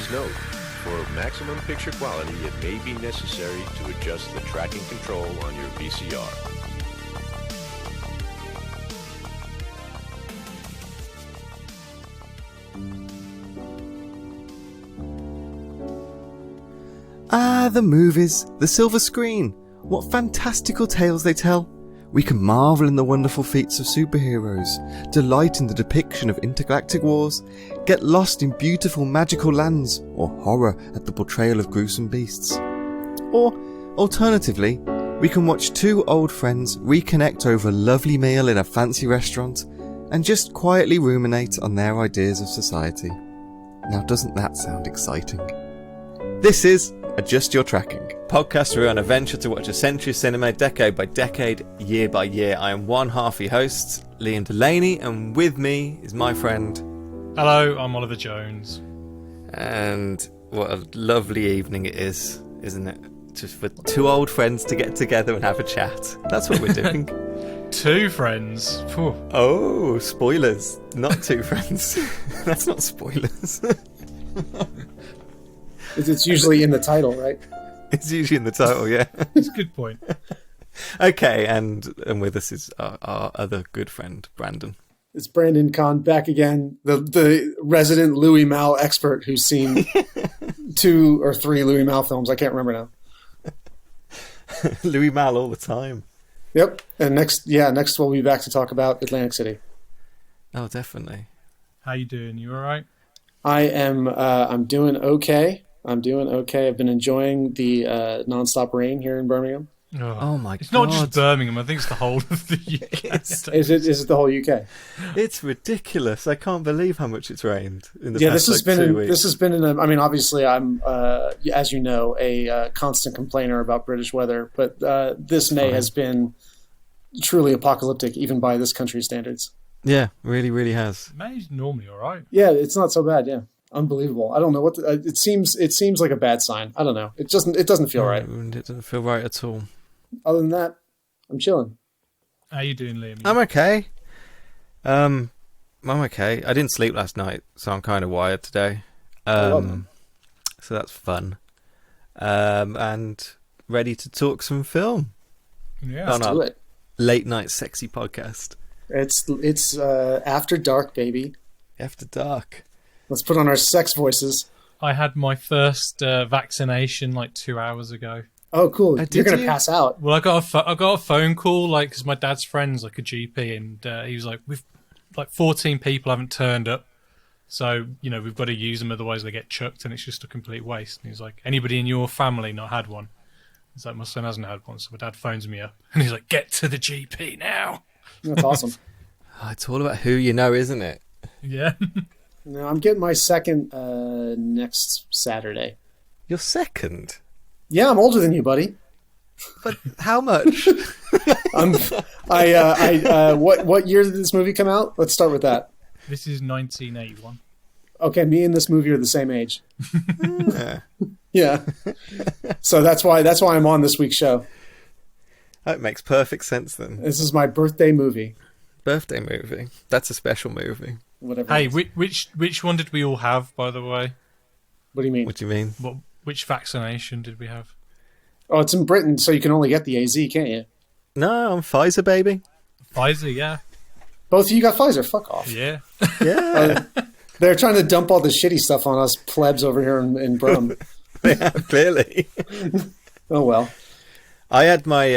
Please note, for maximum picture quality, it may be necessary to adjust the tracking control on your VCR. Ah, the movies, the silver screen. What fantastical tales they tell. We can marvel in the wonderful feats of superheroes, delight in the depiction of intergalactic wars, get lost in beautiful magical lands, or horror at the portrayal of gruesome beasts. Or, alternatively, we can watch two old friends reconnect over a lovely meal in a fancy restaurant, and just quietly ruminate on their ideas of society. Now doesn't that sound exciting? This is Adjust Your Tracking, podcast where we're on a venture to watch a century of cinema decade by decade, year by year. I am one half of your hosts, Liam Delaney, and with me is my friend... Hello, I'm Oliver Jones. And what a lovely evening it is, isn't it? Just for two old friends to get together and have a chat. That's what we're doing. Two friends? Phew. Oh, spoilers. Not two friends. That's not spoilers. It's usually in the title, right? It's usually in the title, yeah. That's a good point. Okay, and with us is our other good friend, Brandon. It's Brandon Kahn back again, the resident Louis Malle expert who's seen 2 or 3 Louis Malle films. I can't remember now. Louis Malle all the time. Yep. And next we'll be back to talk about Atlantic City. Oh, definitely. How you doing? You all right? I am. I'm doing okay. I've been enjoying the non-stop rain here in Birmingham. Oh my god! It's not just Birmingham. I think it's the whole of the UK. Is it the whole UK? It's ridiculous. I can't believe how much it's rained in the past, this 2 weeks. This has been. I mean, obviously, I'm, as you know, a constant complainer about British weather, but this May has been truly apocalyptic, even by this country's standards. Yeah, really, really has. May's normally all right. Yeah, it's not so bad. Yeah. Unbelievable. I don't know what it seems like a bad sign. I don't know. It doesn't feel right. It doesn't feel right at all. Other than that, I'm chilling. How you doing, Liam? I'm okay. I'm okay. I didn't sleep last night, so I'm kind of wired today. So that's fun. And ready to talk some film. Yeah, let's do it. Late night sexy podcast. It's after dark, baby. After dark. Let's put on our sex voices. I had my first vaccination like 2 hours ago. Oh, cool! You're gonna pass out. Well, I got a phone call because my dad's friend's like a GP, and he was like, "We've like 14 people haven't turned up, so we've got to use them, otherwise they get chucked, and it's just a complete waste." And he was like, "Anybody in your family not had one?" It's like, my son hasn't had one, so my dad phones me up, and he's like, "Get to the GP now." That's awesome. It's all about who you know, isn't it? Yeah. No, I'm getting my second next Saturday. Your second? Yeah, I'm older than you, buddy. But how much? What year did this movie come out? Let's start with that. This is 1981. Okay, me and this movie are the same age. Yeah. So that's why I'm on this week's show. That makes perfect sense then. This is my birthday movie. Birthday movie. That's a special movie. Whatever. Hey, which one did we all have, by the way? What do you mean? What do you mean? Which vaccination did we have? Oh, it's in Britain, so you can only get the AZ, can't you? No, I'm Pfizer, baby. Pfizer, yeah. Both of you got Pfizer. Fuck off. Yeah. Yeah. They're trying to dump all the shitty stuff on us plebs over here in Brum. They have, clearly. Oh, well. I had my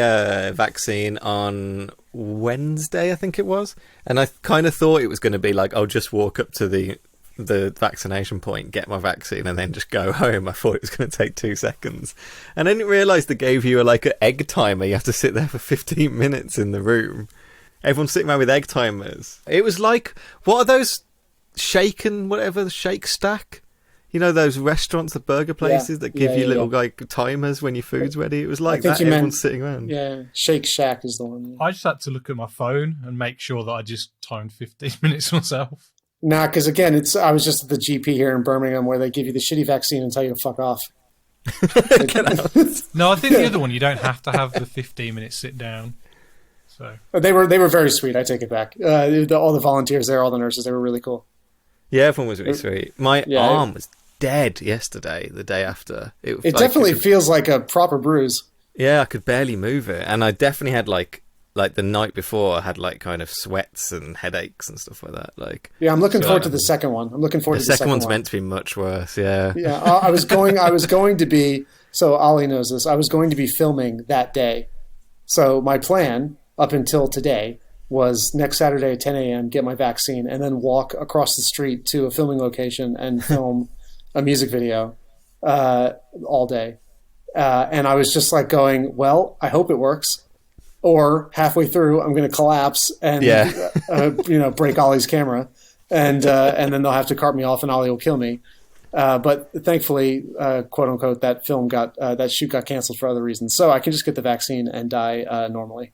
vaccine on Wednesday, I think it was, and I kind of thought it was going to be like, I'll just walk up to the vaccination point, get my vaccine, and then just go home. I thought it was going to take 2 seconds, and I didn't realise they gave you an egg timer. You have to sit there for 15 minutes in the room. Everyone's sitting around with egg timers. It was like, what are those shake stack? You know those restaurants, the burger places that give you little timers when your food's ready? It was like that, everyone's sitting around. Yeah, Shake Shack is the one. I just had to look at my phone and make sure that I just timed 15 minutes myself. Nah, because again, I was just at the GP here in Birmingham where they give you the shitty vaccine and tell you to fuck off. Get out. No, I think the other one, you don't have to have the 15-minute sit down. So they were very sweet. I take it back. All the volunteers there, all the nurses, they were really cool. Yeah, everyone was really sweet. My arm was dead yesterday, the day after. It definitely feels like a proper bruise. Yeah, I could barely move it. And I definitely had like the night before, I had like kind of sweats and headaches and stuff like that. Like, yeah, I'm looking forward to the second one. I'm looking forward to the second one. The second one's meant to be much worse, yeah. Yeah, I was going to be, so Ollie knows this, I was going to be filming that day. So my plan up until today was next Saturday at 10 a.m., get my vaccine, and then walk across the street to a filming location and film a music video all day. And I was just like going, well, I hope it works. Or halfway through, I'm going to collapse and break Ollie's camera. And then they'll have to cart me off and Ollie will kill me. But thankfully, quote unquote, that shoot got canceled for other reasons. So I can just get the vaccine and die normally.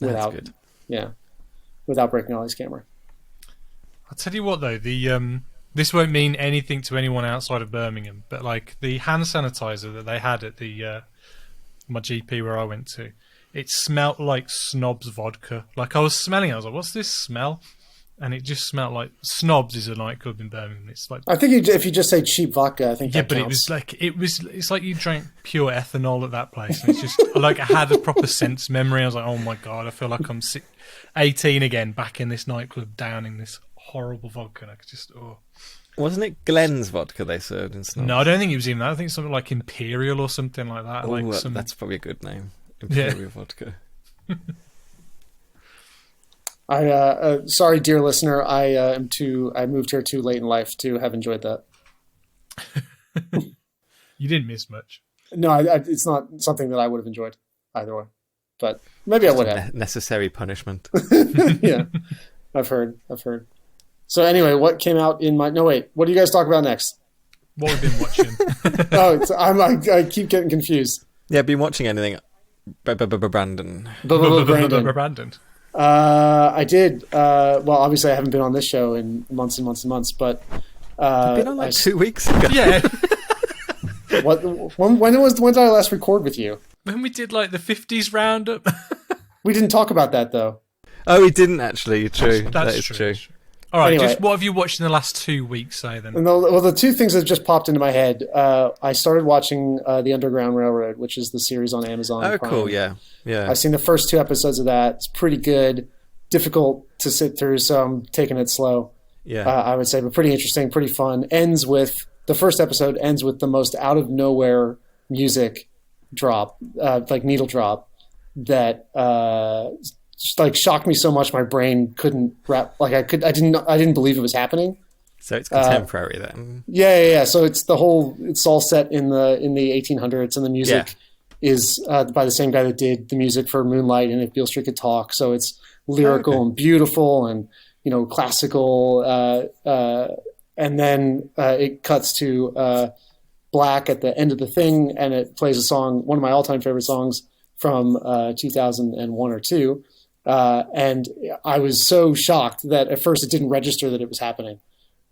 That's good. Yeah, without breaking Ollie's camera. I'll tell you what, though, this won't mean anything to anyone outside of Birmingham, but like the hand sanitizer that they had at the my GP where I went to, it smelled like Snob's vodka. Like I was smelling it, I was like, "What's this smell?" And it just smelled like Snob's is a nightclub in Birmingham. It's like, I think if you just say cheap vodka, I think that counts. It's like you drank pure ethanol at that place. And it's just like I had a proper sense memory. I was like, oh my god, I feel like I'm 18 again, back in this nightclub, downing this horrible vodka. And I could just Wasn't it Glenn's vodka they served in Snob's? No, I don't think it was even that. I think something like Imperial or something like that. That's probably a good name. Imperial vodka. Sorry, dear listener, I moved here too late in life to have enjoyed that. You didn't miss much. No, it's not something that I would have enjoyed either way, but maybe I would have. Necessary punishment. Yeah, I've heard. So anyway, what came out in my? No, wait. What do you guys talk about next? What we've been watching. I keep getting confused. Yeah, been watching anything? Brandon. Brandon. I did. Well, obviously, I haven't been on this show in months and months and months, but you've been on like 2 weeks ago. Yeah. When did I last record with you? When we did like the 50s roundup. We didn't talk about that though. Oh, we didn't actually. True. That's true. All right. Anyway, just what have you watched in the last 2 weeks? Say then. Well, the two things that just popped into my head. I started watching the Underground Railroad, which is the series on Amazon. Oh, Prime. cool. Yeah. I've seen the first 2 episodes of that. It's pretty good. Difficult to sit through, so I'm taking it slow. Yeah. I would say, but pretty interesting, pretty fun. The first episode ends with the most out of nowhere music drop, like needle drop, that just like shocked me so much my brain couldn't wrap. Like I didn't believe it was happening. So it's contemporary then. Yeah. So it's all set in the 1800s, and the music is by the same guy that did the music for Moonlight and If Beale Street Could Talk. So it's lyrical and beautiful and classical. And then it cuts to black at the end of the thing, and it plays a song, one of my all-time favorite songs from 2001 or 2. And I was so shocked that at first it didn't register that it was happening.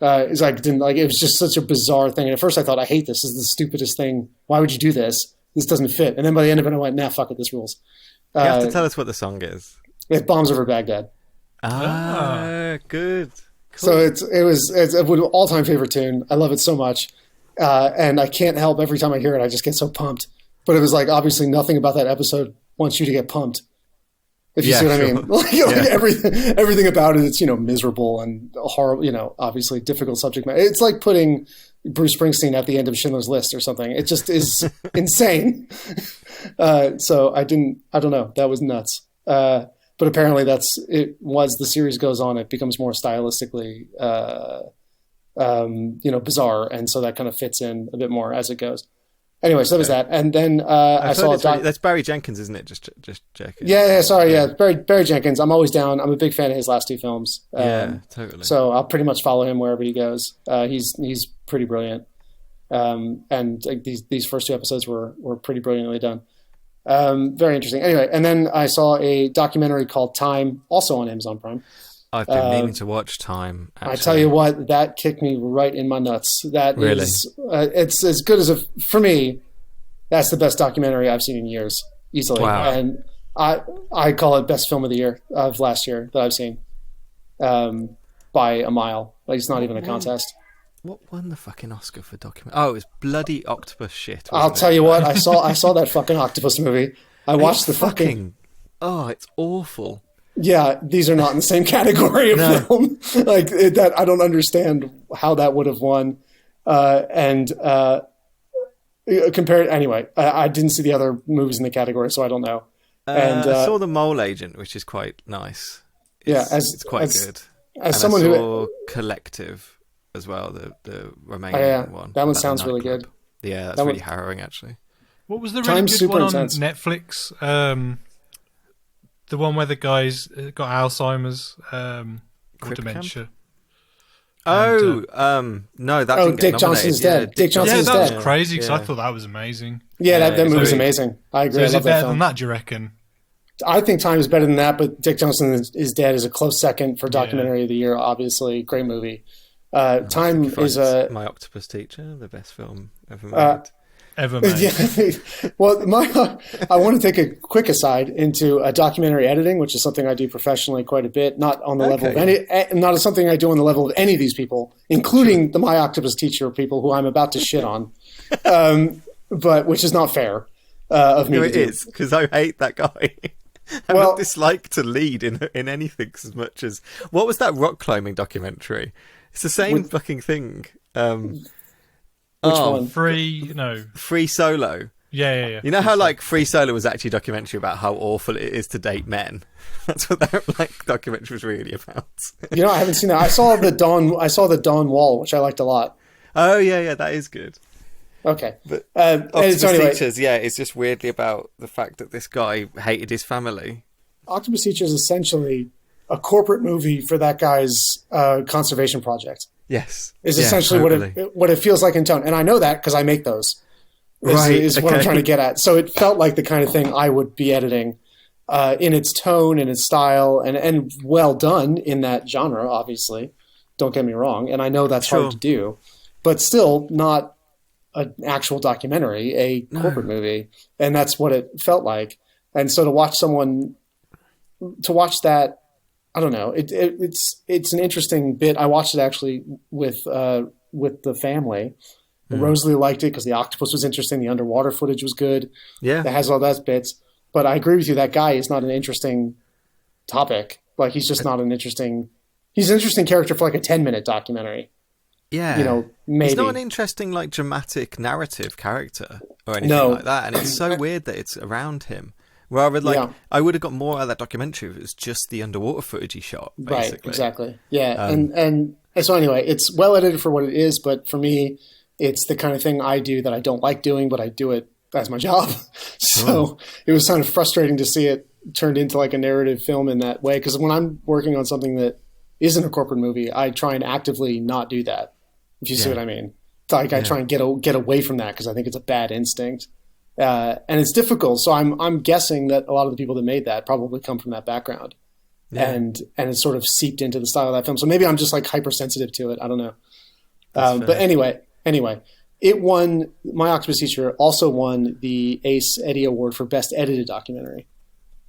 It was just such a bizarre thing. And at first I thought, I hate this. This is the stupidest thing. Why would you do this? This doesn't fit. And then by the end of it, I went, nah, fuck it. This rules. You have to tell us what the song is. It Bombs Over Baghdad. Good. So Cool. it's an all-time favorite tune. I love it so much. And I can't help every time I hear it, I just get so pumped. But it was like, obviously nothing about that episode wants you to get pumped. If you see what I mean. Like everything about it, it's, miserable and horrible, obviously difficult subject matter. It's like putting Bruce Springsteen at the end of Schindler's List or something. It just is insane. So I don't know. That was nuts. But apparently the series goes on, it becomes more stylistically, bizarre. And so that kind of fits in a bit more as it goes. Anyway, so that was that. And then I saw... that's Barry Jenkins, isn't it? Just checking. Yeah, sorry, yeah. Barry Jenkins. I'm always down. I'm a big fan of his last 2 films. Yeah, totally. So I'll pretty much follow him wherever he goes. He's pretty brilliant. And these first 2 episodes were pretty brilliantly done. Very interesting. Anyway, and then I saw a documentary called Time, also on Amazon Prime. I've been meaning to watch Time. Actually. I tell you what, that kicked me right in my nuts. That really? It's as good as for me. That's the best documentary I've seen in years, easily. Wow. And I call it best film of the year of last year that I've seen, by a mile. Like it's not even a contest. What won the fucking Oscar for document? Oh, it was bloody octopus shit. I'll tell you what, I saw that fucking octopus movie. I watched the fucking. Oh, it's awful. Yeah, these are not in the same category of film. Like that, I don't understand how that would have won. Compared anyway, I didn't see the other movies in the category, so I don't know. I saw The Mole Agent, which is quite nice. It's quite good. As someone who Collective as well, the Romanian one. That one sounds really good. Yeah, that's really harrowing actually. What was the really good one on Netflix? The one where the guy's got Alzheimer's or dementia. No, that didn't Dick get Johnson's nominated. Dead. Dick Johnson's Dead. Dead. Was crazy because I thought that was amazing. Yeah, that movie was amazing. I agree. So is it better than that, do you reckon? I think Time is better than that, but Dick Johnson is Dead is a close second for documentary of the year. Obviously, great movie. Time is My Octopus Teacher, the best film ever made. Well, I want to take a quick aside into documentary editing, which is something I do professionally quite a bit. Not on the level of not something I do on the level of any of these people, including the My Octopus Teacher people who I'm about to shit on, but which is not fair of me. It is, because I hate that guy. I don't dislike to lead in anything as much as what was that rock climbing documentary? It's the same fucking thing. Which one? Free Solo. Yeah. You know how like Free Solo was actually a documentary about how awful it is to date men. That's what that documentary was really about. I haven't seen that. I saw the Dawn Wall, which I liked a lot. Oh yeah, that is good. Okay, but Octopus Teachers, it's just weirdly about the fact that this guy hated his family. Octopus Teachers is essentially a corporate movie for that guy's conservation project. Yes, is essentially what it feels like in tone, and I know that because I make those. Is what I'm trying to get at. So it felt like the kind of thing I would be editing in its tone, in its style, and well done in that genre. Obviously, don't get me wrong, and I know that's hard to do, but still not an actual documentary, a corporate movie, and that's what it felt like. And so to watch that. I don't know. It's an interesting bit. I watched it actually with the family. Rosalie liked it because the octopus was interesting. The underwater footage was good. Yeah, it has all those bits. But I agree with you. That guy is not an interesting topic. Like he's just not an interesting. He's an interesting character for like a 10-minute documentary. Yeah, maybe he's not an interesting like dramatic narrative character or anything like that. And it's so weird that it's around him. Rather, I would have got more out of that documentary if it was just the underwater footage he shot, basically. Right, exactly. Yeah, and so anyway, it's well edited for what it is, but for me, it's the kind of thing I do that I don't like doing, but I do it as my job. So it was kind of frustrating to see it turned into like a narrative film in that way, because when I'm working on something that isn't a corporate movie, I try and actively not do that, if you see what I mean. Like I try and get away from that because I think it's a bad instinct. And it's difficult. So I'm guessing that a lot of the people that made that probably come from that background, and it's sort of seeped into the style of that film. So maybe I'm just like hypersensitive to it. I don't know. But anyway, it won. My Octopus Teacher also won the Ace Eddie Award for Best Edited Documentary,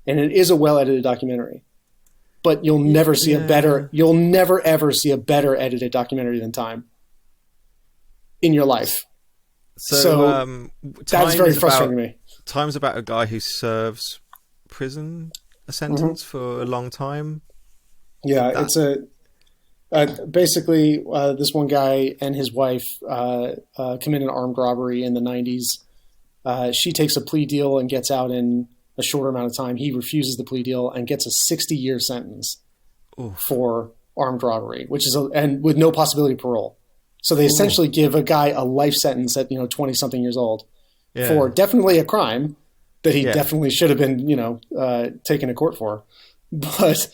and it is a well edited documentary. But you'll never see You'll never ever see a better edited documentary than Time in your life. So that's very frustrating to me. Time's about a guy who serves a sentence for a long time. Yeah, it's basically this one guy and his wife commit an armed robbery in the 90s. She takes a plea deal and gets out in a shorter amount of time. He refuses the plea deal and gets a 60-year sentence for armed robbery, and with no possibility of parole. So they essentially give a guy a life sentence at 20-something years old for definitely a crime that he definitely should have been taken to court for, but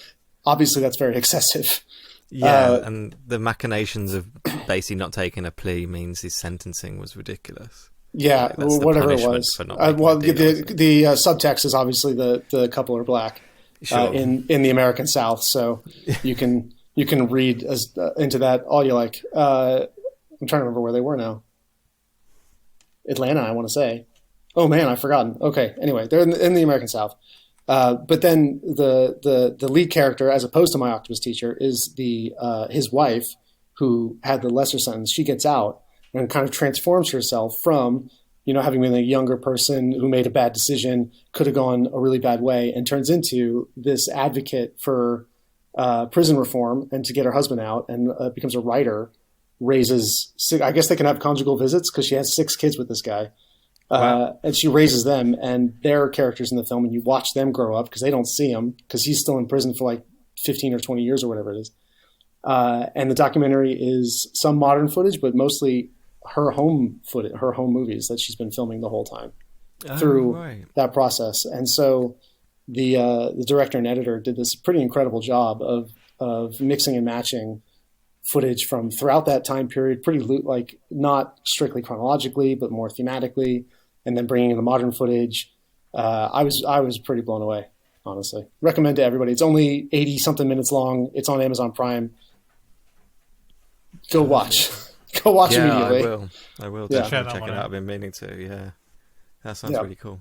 obviously that's very excessive. Yeah, and the machinations of basically not taking a plea means his sentencing was ridiculous. Yeah, whatever it was. The subtext is obviously the couple are black in the American South, so you can read into that all you like. I'm trying to remember where they were now. Atlanta, I want to say. Oh man, I've forgotten. Okay, anyway, they're in the American South. But then the lead character, as opposed to My Octopus Teacher, is his wife, who had the lesser sentence, she gets out and kind of transforms herself from, having been a younger person who made a bad decision, could have gone a really bad way, and turns into this advocate for prison reform and to get her husband out, and becomes a writer, raises I guess they can have conjugal visits because she has 6 kids with this guy. Wow. And she raises them, and they're characters in the film, and you watch them grow up because they don't see him because he's still in prison for like 15 or 20 years or whatever it is. And the documentary is some modern footage, but mostly her home footage, her home movies that she's been filming the whole time through that process. And so the director and editor did this pretty incredible job of mixing and matching footage from throughout that time period, pretty like not strictly chronologically, but more thematically, and then bringing in the modern footage. I was pretty blown away, honestly. Recommend to everybody. It's only 80 something minutes long. It's on Amazon Prime. Go watch. Go watch immediately. I will definitely check it out. I've been meaning to. Yeah, that sounds really cool.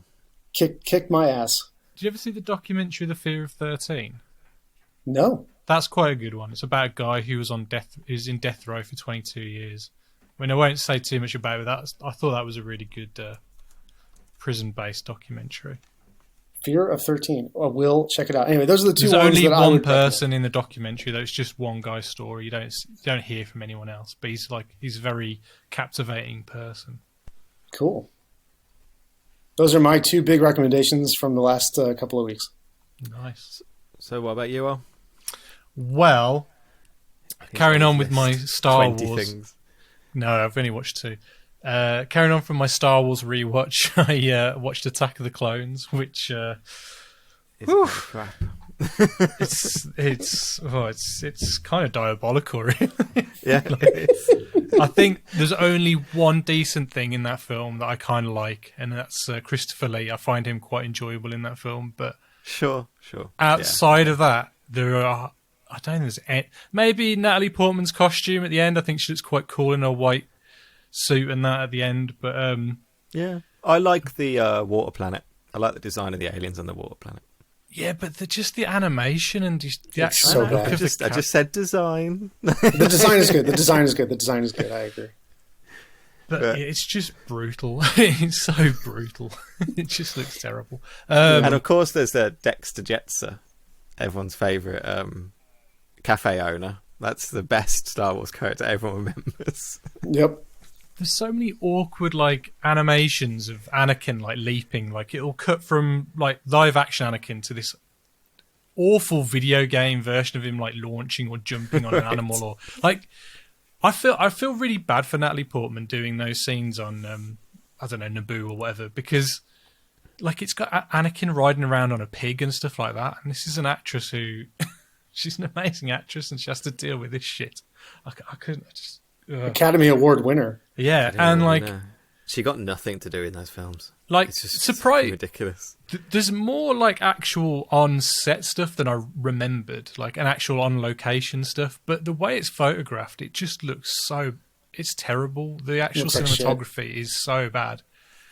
Kick my ass. Did you ever see the documentary The Fear of 13? No. That's quite a good one. It's about a guy who was in death row for 22 years. I mean, I won't say too much about it. I thought that was a really good prison-based documentary. Fear of 13. I will check it out. Anyway, those are the two There's ones only that I would one person in the documentary, though. It's just one guy's story. You don't hear from anyone else. But he's a very captivating person. Cool. Those are my 2 big recommendations from the last couple of weeks. Nice. So what about you, Al? Well, carrying on with my Star Wars. Things. No, I've only watched 2. Carrying on from my Star Wars rewatch, I watched Attack of the Clones, which it's crap. it's kind of diabolical, really. Yeah. I think there's only one decent thing in that film that I kind of like, and that's Christopher Lee. I find him quite enjoyable in that film, but sure. Outside of that, there are. I don't think there's maybe Natalie Portman's costume at the end. I think she looks quite cool in her white suit and that at the end. But yeah, I like the water planet. I like the design of the aliens on the water planet. Yeah, but just the animation and the actual so look bad. of I just said design. The design is good. The design is good. The design is good. I agree. But it's just brutal. It's so brutal. It just looks terrible. And of course, there's Dexter Jetser, everyone's favourite cafe owner. That's the best Star Wars character everyone remembers. Yep. There's so many awkward animations of Anakin leaping. It'll cut from live action Anakin to this awful video game version of him launching or jumping on an animal or I feel really bad for Natalie Portman doing those scenes on I don't know, Naboo or whatever, because it's got Anakin riding around on a pig and stuff like that, and this is an actress who she's an amazing actress and she has to deal with this shit. I couldn't. Academy Award winner. Yeah, and she got nothing to do in those films. It's just surprising, ridiculous. There's more actual on set stuff than I remembered, an actual on location stuff. But the way it's photographed, it just looks it's terrible. The actual cinematography is so bad.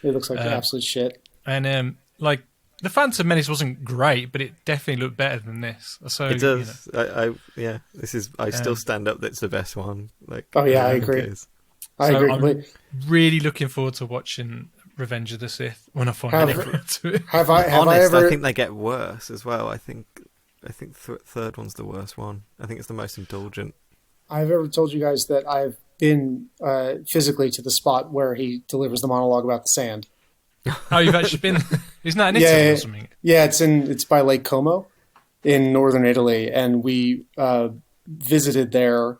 It looks like absolute shit. And the Phantom Menace wasn't great, but it definitely looked better than this. So it does. I still stand up. That's the best one. I agree. I agree. I'm really looking forward to watching Revenge of the Sith when I finally get to it. I think they get worse as well. I think third one's the worst one. I think it's the most indulgent. I've ever told you guys that I've been physically to the spot where he delivers the monologue about the sand. Oh, you've actually been? Isn't that in Italy or something? Yeah, it's by Lake Como in northern Italy, and we visited there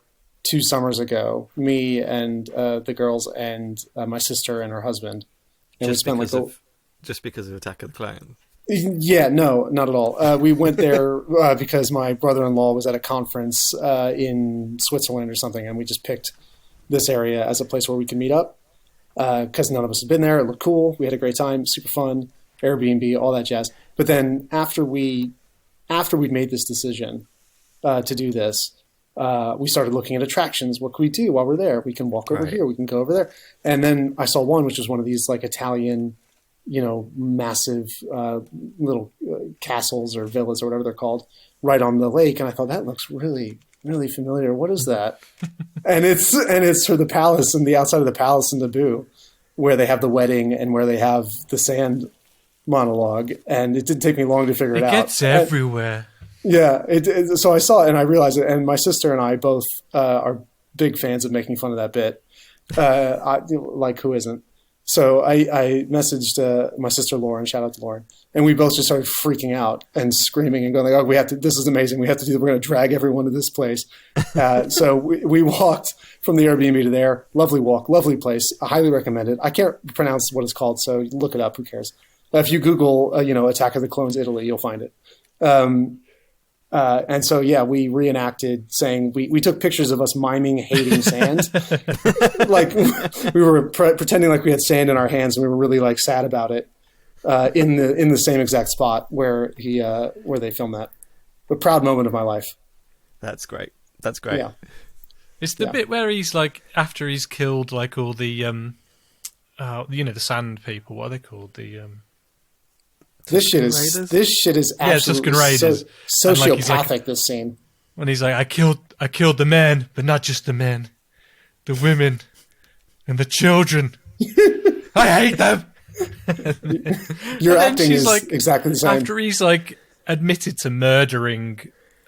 2 summers ago. Me and the girls and my sister and her husband. And just because of Attack of the Clones. Yeah, no, not at all. We went there because my brother-in-law was at a conference in Switzerland or something, and we just picked this area as a place where we could meet up. Because none of us had been there. It looked cool. We had a great time. Super fun. Airbnb, all that jazz. But then after we'd made this decision to do this, we started looking at attractions. What can we do while we're there? We can walk over here. We can go over there. And then I saw one, which was one of these Italian, massive little castles or villas or whatever they're called, right on the lake. And I thought that looks really, really familiar. What is that? and it's for the palace and the outside of the palace in Naboo, where they have the wedding and where they have the sand monologue. And it didn't take me long to figure it out. It gets everywhere. Yeah. So I saw it and I realized it. And my sister and I both are big fans of making fun of that bit. Like who isn't? So I messaged my sister Lauren, shout out to Lauren, and we both just started freaking out and screaming and going like, "Oh, we have to! This is amazing! We have to do. We're going to drag everyone to this place." So we walked from the Airbnb to there. Lovely walk, lovely place. I highly recommend it. I can't pronounce what it's called, so look it up. Who cares? If you Google, Attack of the Clones Italy, you'll find it. And so, yeah, we reenacted saying we took pictures of us miming hating sand. Like we were pretending like we had sand in our hands and we were really like sad about it in the same exact spot where they filmed that. A proud moment of my life. That's great. That's great. Yeah. It's the bit where he's like, after he's killed like all the, the sand people. What are they called? This shit is absolutely Tusken Raiders. Sociopathic. Like, this scene. When he's like, I killed the men, but not just the men, the women, and the children. I hate them. Your acting is like, exactly the same. After he's like admitted to murdering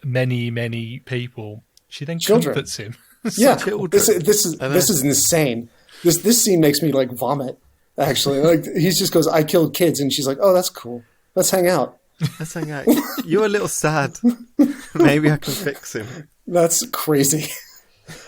many people, she then comforts him. Yeah, this is insane. This scene makes me like vomit. Actually, like he just goes, "I killed kids," and she's like, "Oh, that's cool. Let's hang out." Let's hang out. You're a little sad. Maybe I can fix him. That's crazy.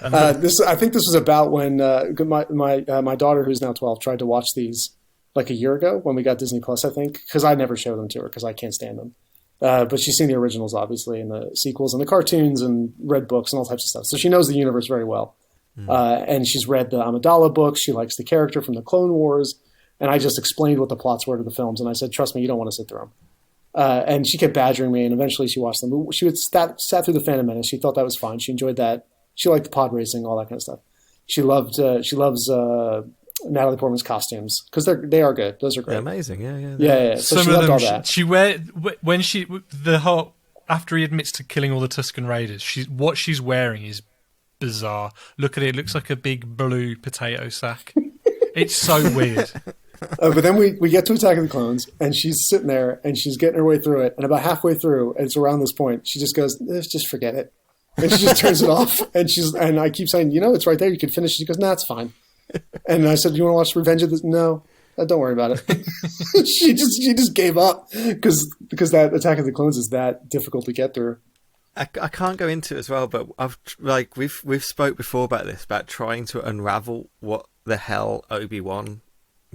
I think this was about when my daughter, who's now 12, tried to watch these like a year ago when we got Disney Plus. I think because I never show them to her because I can't stand them. But she's seen the originals, obviously, and the sequels and the cartoons and read books and all types of stuff. So she knows the universe very well. And she's read the Amidala books. She likes the character from the Clone Wars. And I just explained what the plots were to the films. And I said, trust me, you don't want to sit through them. And she kept badgering me. And eventually she watched them. She sat through the Phantom Menace. She thought that was fine. She enjoyed that. She liked the pod racing, all that kind of stuff. She loves Natalie Portman's costumes because they are good. Those are great. They're amazing. Yeah. So some she of loved them, all that. After he admits to killing all the Tusken Raiders, what she's wearing is bizarre. Look at it. It looks like a big blue potato sack. It's so weird. But then we get to Attack of the Clones, and she's sitting there, and she's getting her way through it. And about halfway through, and it's around this point, she just goes, just forget it. And she just turns it off. And I keep saying, it's right there. You could finish it. She goes, nah, it's fine. And I said, you want to watch Revenge of the... No, don't worry about it. she just gave up because that Attack of the Clones is that difficult to get through. I can't go into it as well, but we've spoke before about this, about trying to unravel what the hell Obi-Wan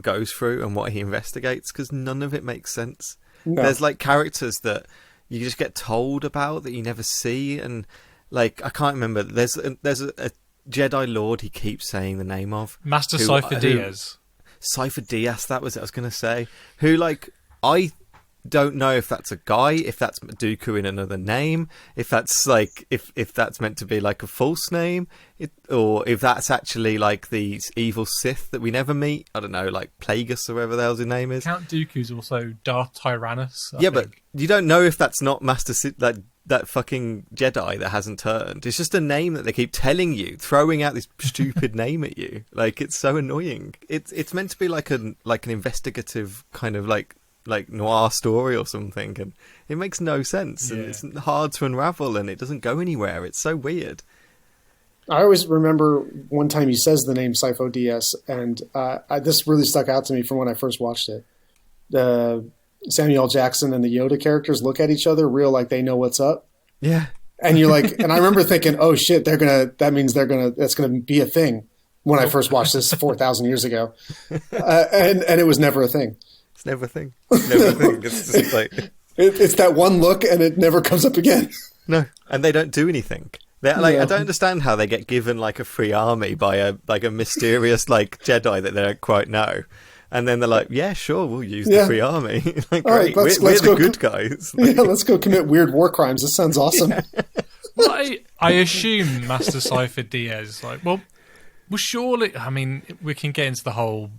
goes through and what he investigates, because none of it makes sense. No. There's like characters that you just get told about that you never see, and like I can't remember. There's a Jedi Lord he keeps saying the name of, Master Cypher Diaz. Cypher Diaz, that was it I was going to say. Who like I don't know if that's a guy, if that's Dooku in another name, if that's like if that's meant to be like a false name, or if that's actually like these evil Sith that we never meet. I don't know, like Plagueis or whatever the hell's his name is. Count Dooku's also Darth Tyrannus. I think. But you don't know if that's not Master Sith, that fucking Jedi that hasn't turned. It's just a name that they keep telling you, throwing out this stupid name at you. Like it's so annoying. It's meant to be like an investigative kind of like noir story or something, and it makes no sense, and it's hard to unravel, and it doesn't go anywhere. It's so weird. I always remember one time he says the name Sifo Dyas, and this really stuck out to me from when I first watched it. Samuel L. Jackson and the Yoda characters look at each other real like they know what's up. Yeah. And you're like, and I remember thinking, oh shit, that's gonna be a thing when I first watched this 4,000 years ago. And it was never a thing. It's never a thing. Never a thing. It's just like it's that one look, and it never comes up again. No, and they don't do anything. They're like, I don't understand how they get given like a free army by a mysterious like Jedi that they don't quite know, and then they're like, yeah, sure, we'll use the free army. Like, great, right, we're the good guys. Like, let's go commit weird war crimes. This sounds awesome. Well, I assume Master Cypher Diaz. Well, surely. I mean, we can get into the whole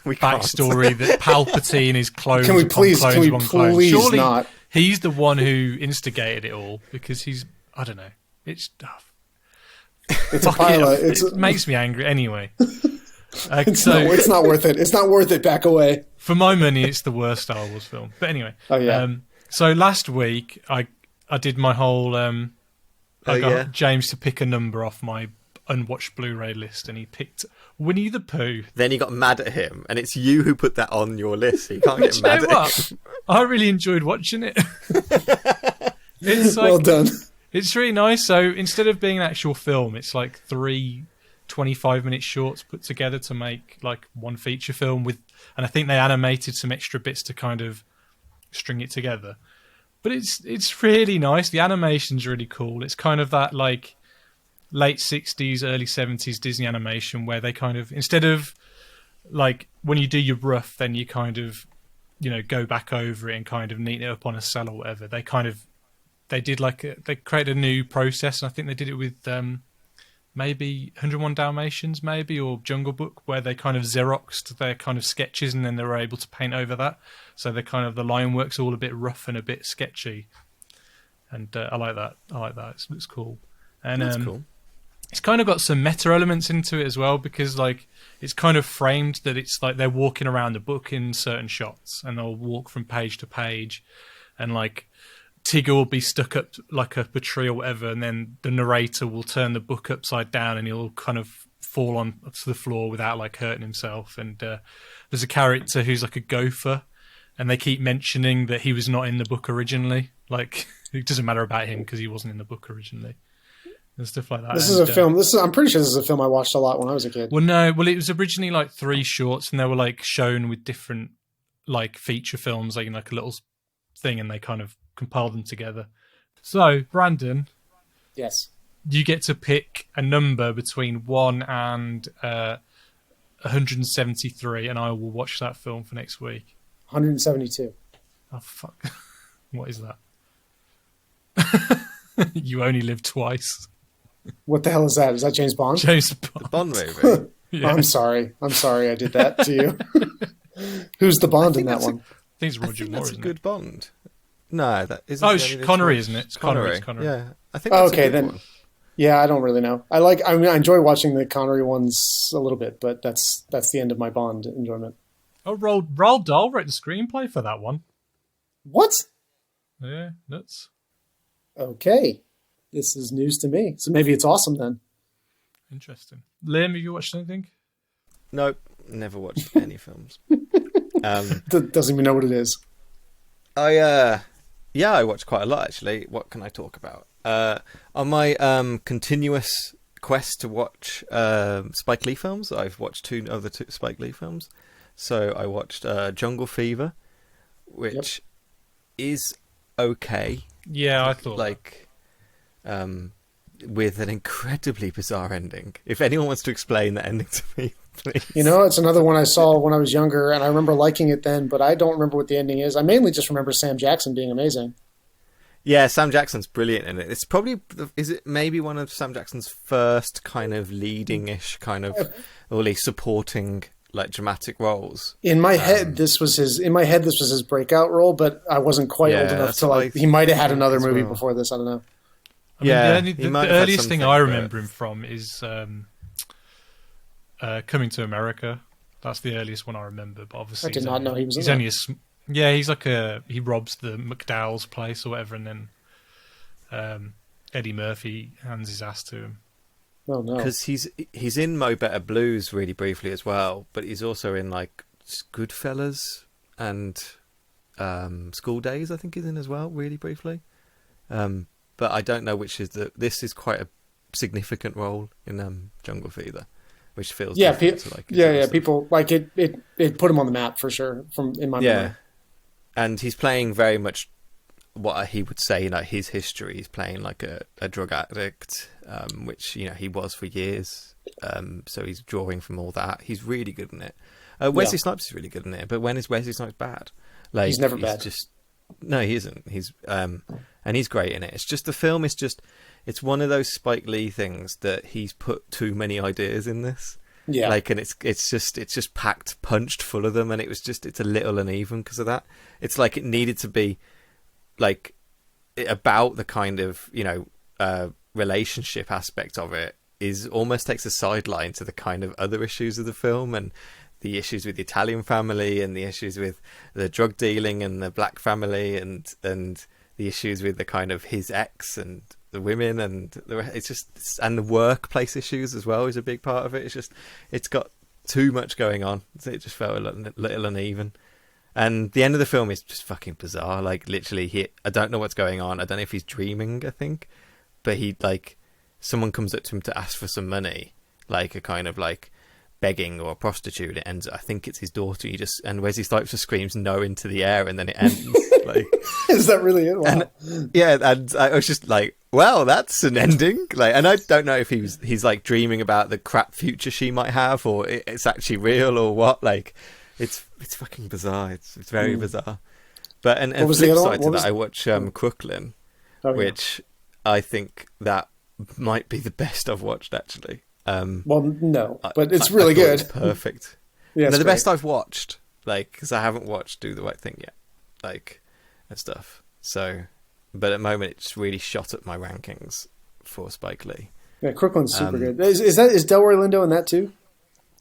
backstory that Palpatine is clones. Can we please Surely not? He's the one who instigated it all because I don't know. It's It's a Fuck it, pilot. it makes me angry anyway. It's not worth it. It's not worth it. Back away. For my money, it's the worst Star Wars film. But anyway. Oh, yeah. So last week, I did my whole... I got James to pick a number off my unwatched Blu-ray list, and he picked Winnie the Pooh. Then you got mad at him, and it's you who put that on your list, so you can't get mad at him. I really enjoyed watching it. It's Well done. It's really nice. So instead of being an actual film, it's like 3 25-minute shorts put together to make like one feature film with, and I think they animated some extra bits to kind of string it together. But it's really nice. The animation's really cool. It's kind of that like late 60s, early 70s Disney animation where they kind of, instead of like when you do your rough, then you kind of, you know, go back over it and kind of neaten it up on a cell or whatever. They created a new process, and I think they did it with maybe 101 Dalmatians, maybe, or Jungle Book, where they kind of Xeroxed their kind of sketches and then they were able to paint over that. So they kind of, the line work's all a bit rough and a bit sketchy. And I like that. It's cool. And that's cool. It's kind of got some meta elements into it as well, because like it's kind of framed that it's like they're walking around the book in certain shots, and they'll walk from page to page, and like Tigger will be stuck up like up a tree or whatever, and then the narrator will turn the book upside down and he'll kind of fall on to the floor without like hurting himself. And there's a character who's like a gopher, and they keep mentioning that he was not in the book originally. Like it doesn't matter about him because he wasn't in the book originally, and stuff like that. This is a film. I'm pretty sure this is a film I watched a lot when I was a kid. Well, it was originally like 3 shorts, and they were like shown with different like feature films, like in like a little thing, and they kind of compile them together. So, Brandon, yes, you get to pick a number between 1 and 173, and I will watch that film for next week. 172. Oh fuck! What is that? You only live twice. What the hell is that? Is that James Bond? James Bond. The Bond movie. Yeah. I'm sorry I did that to you. Who's the Bond in that one? I think it's Roger Moore. That's a isn't good it? Bond. No, that isn't. Oh, it's Connery, isn't it? It's Connery. Yeah, I think. That's okay, a good then. one. Yeah, I don't really know. I enjoy watching the Connery ones a little bit, but that's the end of my Bond enjoyment. Oh, Roald Dahl wrote the screenplay for that one. What? Yeah, nuts. Okay, this is news to me. So maybe it's awesome then. Interesting. Liam, have you watched anything? Nope, never watched any films. Doesn't even know what it is. I watched quite a lot actually. What can I talk about? On my continuous quest to watch Spike Lee films, I've watched 2 other Spike Lee films. So I watched Jungle Fever, which is okay. Yeah, I thought like with an incredibly bizarre ending. If anyone wants to explain that ending to me, please. You know, it's another one I saw when I was younger, and I remember liking it then, but I don't remember what the ending is. I mainly just remember Sam Jackson being amazing. Yeah, Sam Jackson's brilliant in it. It's probably, is it maybe one of Sam Jackson's first kind of leading-ish kind of, really supporting like dramatic roles. In my head, this was his breakout role, but I wasn't quite old enough to like. He might have had another movie before this. I don't know. I mean, the earliest thing I remember him from is Coming to America. That's the earliest one I remember. But obviously, I did not know he was. He's only he's like he robs the McDowell's place or whatever, and then Eddie Murphy hands his ass to him. Oh no! Because he's in Mo Better Blues really briefly as well, but he's also in like Goodfellas and School Days. I think he's in as well, really briefly. But I don't know which is this is quite a significant role in Jungle Fever, which feels people like it. It put him on the map for sure. In my memory. And he's playing very much what he would say, his history. He's playing like a drug addict, which he was for years. So he's drawing from all that. He's really good in it. Wesley Snipes is really good in it, but when is Wesley Snipes bad? Like, he's never bad. No, he isn't. He's and he's great in it. It's just the film is just. It's one of those Spike Lee things that he's put too many ideas in this. Yeah. Like, and it's just packed, punched full of them, and it's a little uneven because of that. It's like it needed to be like about the kind of relationship aspect of it, is almost takes a sideline to the kind of other issues of the film, and the issues with the Italian family, and the issues with the drug dealing and the black family, and the issues with the kind of his ex and the women, and it's just, and the workplace issues as well is a big part of it. It's just, it's got too much going on. So it just felt a little uneven. And the end of the film is just fucking bizarre. Like, literally, I don't know what's going on. I don't know if he's dreaming, I think. But someone comes up to him to ask for some money, like a kind of like begging or a prostitute. It ends, I think it's his daughter. And Wesley Snipes just screams no into the air, and then it ends. Like, is that really it? Wow. And I was just like, well, that's an ending. Like, and I don't know if he's like dreaming about the crap future she might have, or it's actually real, or what. Like, it's fucking bizarre. It's very bizarre. But and flip side to that, I watch Crooklyn, which I think that might be the best I've watched, actually. Well, no, but it's really good. It's perfect. Yeah, the best I've watched, like, because I haven't watched Do the Right Thing yet, like, and stuff. So, but at the moment, it's really shot up my rankings for Spike Lee. Yeah, Crooklyn's super good. Is Delroy Lindo in that too?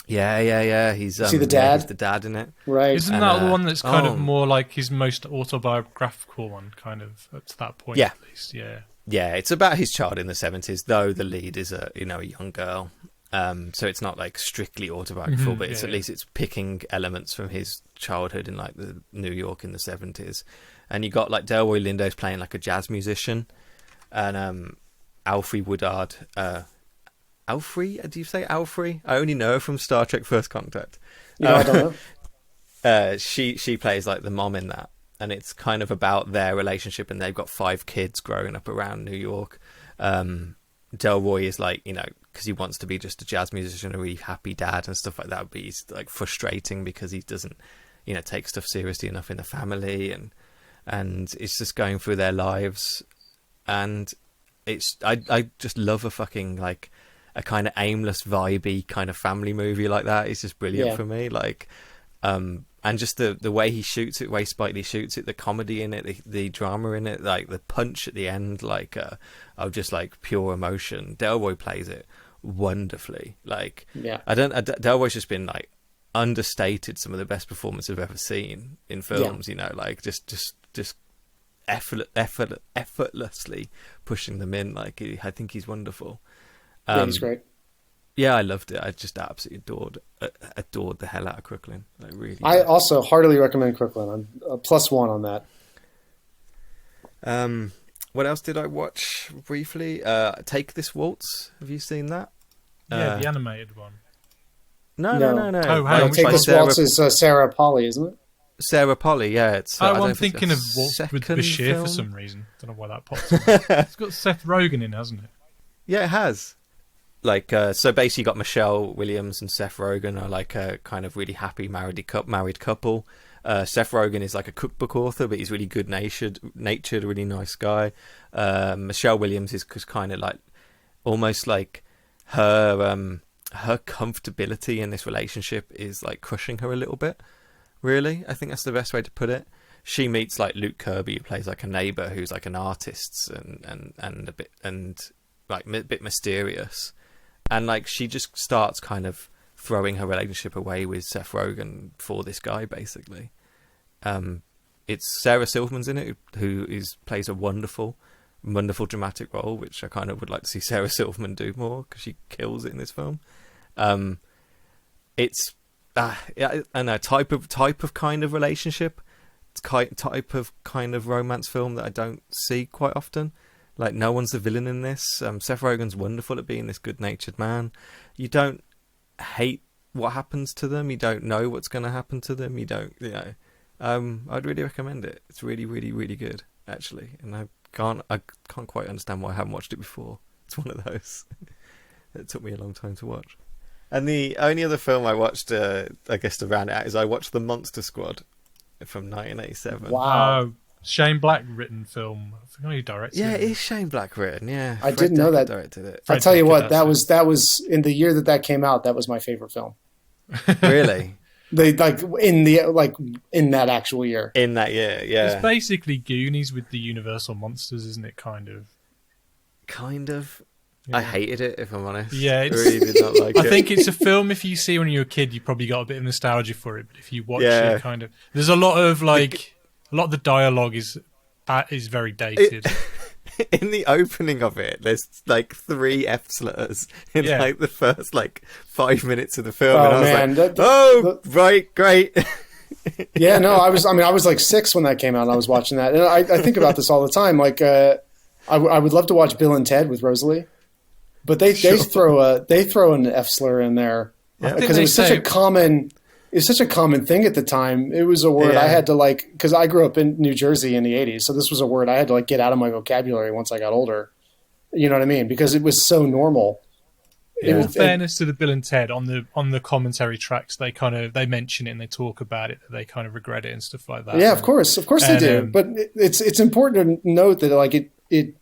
Yeah. He's the dad? He's the dad in it, right? Isn't that the one that's kind of more like his most autobiographical one, kind of up to that point? Yeah. At least, yeah. Yeah, it's about his child in the 70s, though the lead is a young girl. So it's not like strictly autobiographical, but it's at least it's picking elements from his childhood in like the New York in the 70s. And you got like Delroy Lindo's playing like a jazz musician, and Alfre Woodard. Alfre? Do you say Alfre? I only know her from Star Trek First Contact. I don't know. She plays like the mom in that. And it's kind of about their relationship, and they've got 5 kids growing up around New York. Delroy is like, because he wants to be just a jazz musician, a really happy dad and stuff like that, but he's like frustrating because he doesn't, take stuff seriously enough in the family, and it's just going through their lives. And I just love a fucking like a kind of aimless, vibey kind of family movie like that. It's just brilliant for me. Like, and just the way he shoots it, the way Spike Lee shoots it, the comedy in it, the drama in it, like the punch at the end, like of just like pure emotion. Delroy plays it wonderfully. Like, Delroy's just been like understated some of the best performances I've ever seen in films. Like just effortlessly pushing them in. Like, I think he's wonderful. He's great. Yeah, I loved it. I just absolutely adored the hell out of Crooklyn. Like, really. I also heartily recommend Crooklyn. I'm a +1 on that. What else did I watch briefly? Take This Waltz. Have you seen that? Yeah, the animated one. No. Oh, hang on. Take This Waltz is Sarah Polley, isn't it? Sarah Polley, yeah. It's. I'm thinking of Waltz with Bashir for some reason. Don't know why that popped up. It's got Seth Rogen in, hasn't it? Yeah, it has. Like, so basically you got Michelle Williams and Seth Rogen are like a kind of really happy married couple. Seth Rogen is like a cookbook author, but he's really good-natured, a really nice guy. Michelle Williams is kind of like, almost like her comfortability in this relationship is like crushing her a little bit, really. I think that's the best way to put it. She meets like Luke Kirby, who plays like a neighbor who's like an artist and a bit mysterious. And like she just starts kind of throwing her relationship away with Seth Rogen for this guy, basically. It's Sarah Silverman's in it, who plays a wonderful dramatic role, which I kind of would like to see Sarah Silverman do more, because she kills it in this film. It's a type of kind of relationship, type of kind of romance film that I don't see quite often. Like, no one's the villain in this. Seth Rogen's wonderful at being this good-natured man. You don't hate what happens to them. You don't know what's going to happen to them. You don't, I'd really recommend it. It's really, really, really good, actually. And I can't quite understand why I haven't watched it before. It's one of those. It took me a long time to watch. And the only other film I watched, I guess to round it out, is I watched The Monster Squad from 1987. Wow. Shane Black written film. I forgot who directed it. Yeah, it is Shane Black written. Yeah, I didn't know that. Directed it. I tell you what, that was in the year that came out. That was my favorite film. Really? They in that actual year. In that year, yeah. It's basically Goonies with the Universal monsters, isn't it? Kind of. I hated it, if I'm honest. Yeah, I really did not like it. I think it's a film. If you see when you're a kid, you probably got a bit of nostalgia for it. But if you watch it, kind of, there's a lot of a lot of the dialogue is very dated. In the opening of it, there's like 3 F slurs in like the first 5 minutes of the film, and I was right, great. Yeah, no, I was like 6 when that came out, and I was watching that, and I think about this all the time. Like, I would love to watch Bill and Ted with Rosalie. But they throw an F slur in there because it was such a common thing at the time. It was a word I had to because I grew up in New Jersey in the 80s, so this was a word I had to get out of my vocabulary once I got older. You know what I mean? Because it was so normal. Yeah. In fairness to the Bill and Ted, on the commentary tracks, they mention it and they talk about it. They kind of regret it and stuff like that. Yeah, of course they do. But it's important to note that it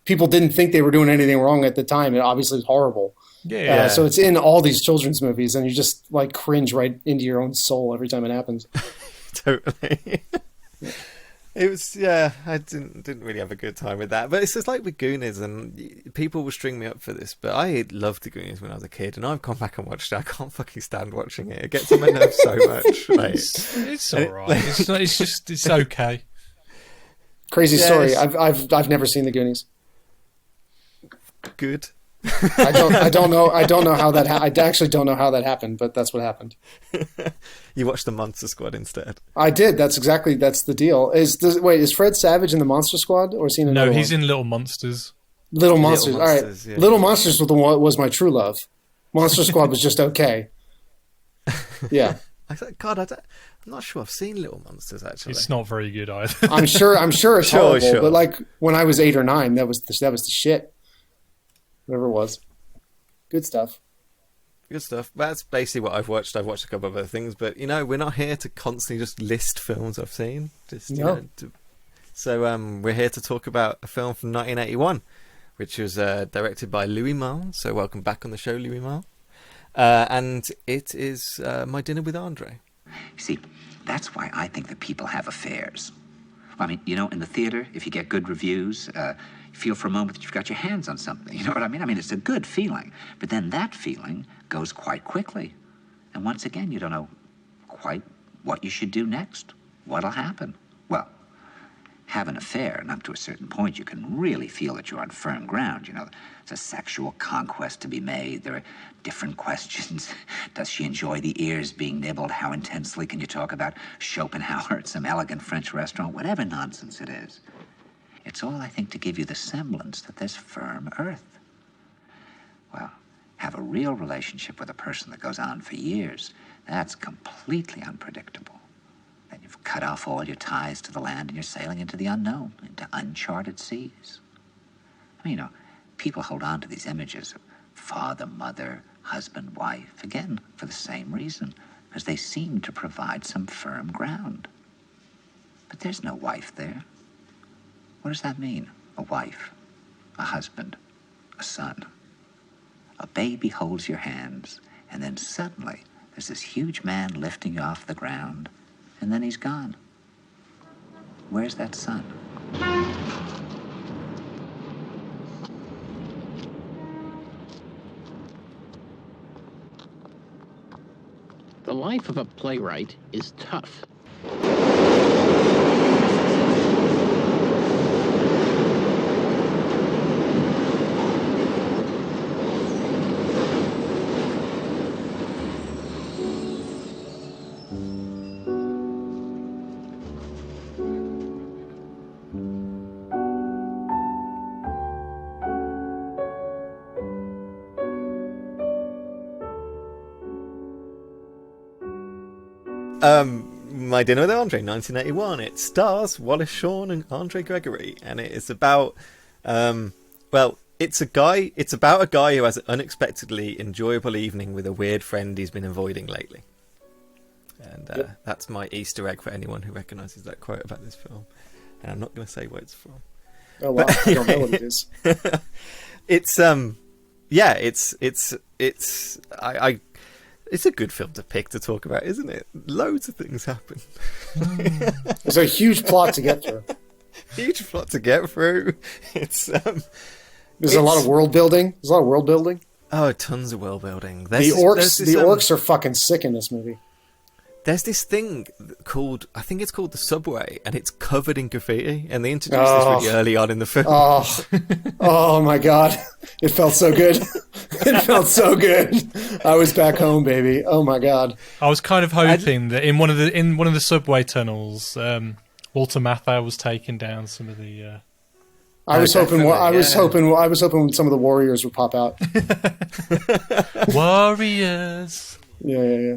people didn't think they were doing anything wrong at the time. It obviously was horrible. Yeah. So it's in all these children's movies, and you just cringe right into your own soul every time it happens. Totally. It was, I didn't really have a good time with that. But it's just like with Goonies, and people will string me up for this, but I loved the Goonies when I was a kid, and I've gone back and watched it. I can't fucking stand watching it. It gets on my nerves so much. It's all right. It's okay. Crazy story. I've never seen the Goonies. Good. I don't know how that I actually don't know how that happened, but that's what happened. You watched the Monster Squad instead. I did. That's the deal. Is Fred Savage in the Monster Squad, or is he in another one? No, he's in Little Monsters. Little Monsters. All right. Yeah. Little Monsters was my true love. Monster Squad was just okay. Yeah. I thought, God, I'm not sure I've seen Little Monsters actually. It's not very good either. I'm sure it's horrible. But when I was 8 or 9, that was the shit. Whatever it was. Good stuff. Good stuff. That's basically what I've watched. I've watched a couple of other things, but we're not here to constantly just list films I've seen. So we're here to talk about a film from 1981, which was directed by Louis Malle. So welcome back on the show, Louis Malle. And it is My Dinner with Andre. See, that's why I think that people have affairs. I mean, in the theater, if you get good reviews, you feel for a moment that you've got your hands on something. You know what I mean? I mean, it's a good feeling. But then that feeling goes quite quickly. And once again, you don't know quite what you should do next. What'll happen? Well, have an affair, and up to a certain point, you can really feel that you're on firm ground. There's a sexual conquest to be made. There are different questions. Does she enjoy the ears being nibbled? How intensely can you talk about Schopenhauer at some elegant French restaurant? Whatever nonsense it is. It's all, I think, to give you the semblance that there's firm earth. Well, have a real relationship with a person that goes on for years. That's completely unpredictable. Then you've cut off all your ties to the land and you're sailing into the unknown, into uncharted seas. I mean, people hold on to these images of father, mother, husband, wife, again, for the same reason, because they seem to provide some firm ground. But there's no wife there. What does that mean? A wife, a husband, a son. A baby holds your hands, and then suddenly there's this huge man lifting you off the ground, and then he's gone. Where's that son? The life of a playwright is tough. My Dinner with Andre, 1981. It stars Wallace, Shawn, and Andre Gregory, and it is about, it's about a guy who has an unexpectedly enjoyable evening with a weird friend he's been avoiding lately. And that's my Easter egg for anyone who recognises that quote about this film. And I'm not going to say where it's from. Oh wow, I don't know what it is. It's a good film to pick to talk about, isn't it? Loads of things happen. There's a huge plot to get through. Huge plot to get through. It's There's a lot of world building. Oh, tons of world building. The orcs are fucking sick in this movie. There's this thing called, I think it's called the subway, and it's covered in graffiti, and they introduced this really early on in the film. Oh my god. It felt so good. It felt so good. I was back home, baby. Oh my god. I was kind of hoping that in one of the subway tunnels, Walter Matthau was taking down some of the. I was hoping some of the warriors would pop out. Warriors. Yeah.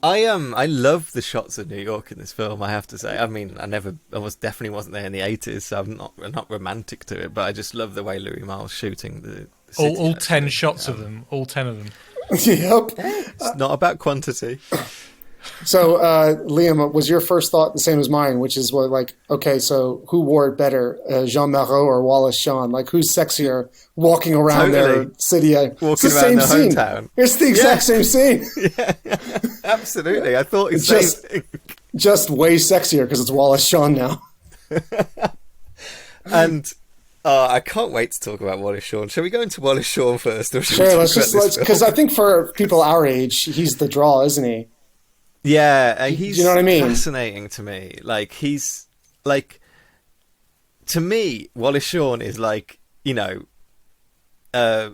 I love the shots of New York in this film, I have to say. I mean, I definitely wasn't there in the 80s, so I'm not romantic to it, but I just love the way Louis Malle's shooting the city. All 10 shots of them, all 10 of them. Yep. It's not about quantity. So, Liam, was your first thought the same as mine, which is okay, so who wore it better, Jean Marot or Wallace Shawn? Like, who's sexier walking around their city? It's the same scene. Hometown. It's the exact same scene. Yeah, absolutely. I thought it's just way sexier because it's Wallace Shawn now. And I can't wait to talk about Wallace Shawn. Shall we go into Wallace Shawn first? Sure, because I think for people our age, he's the draw, isn't he? Yeah, he's you know what I mean? Fascinating to me. Like, he's to me, Wallace Shawn is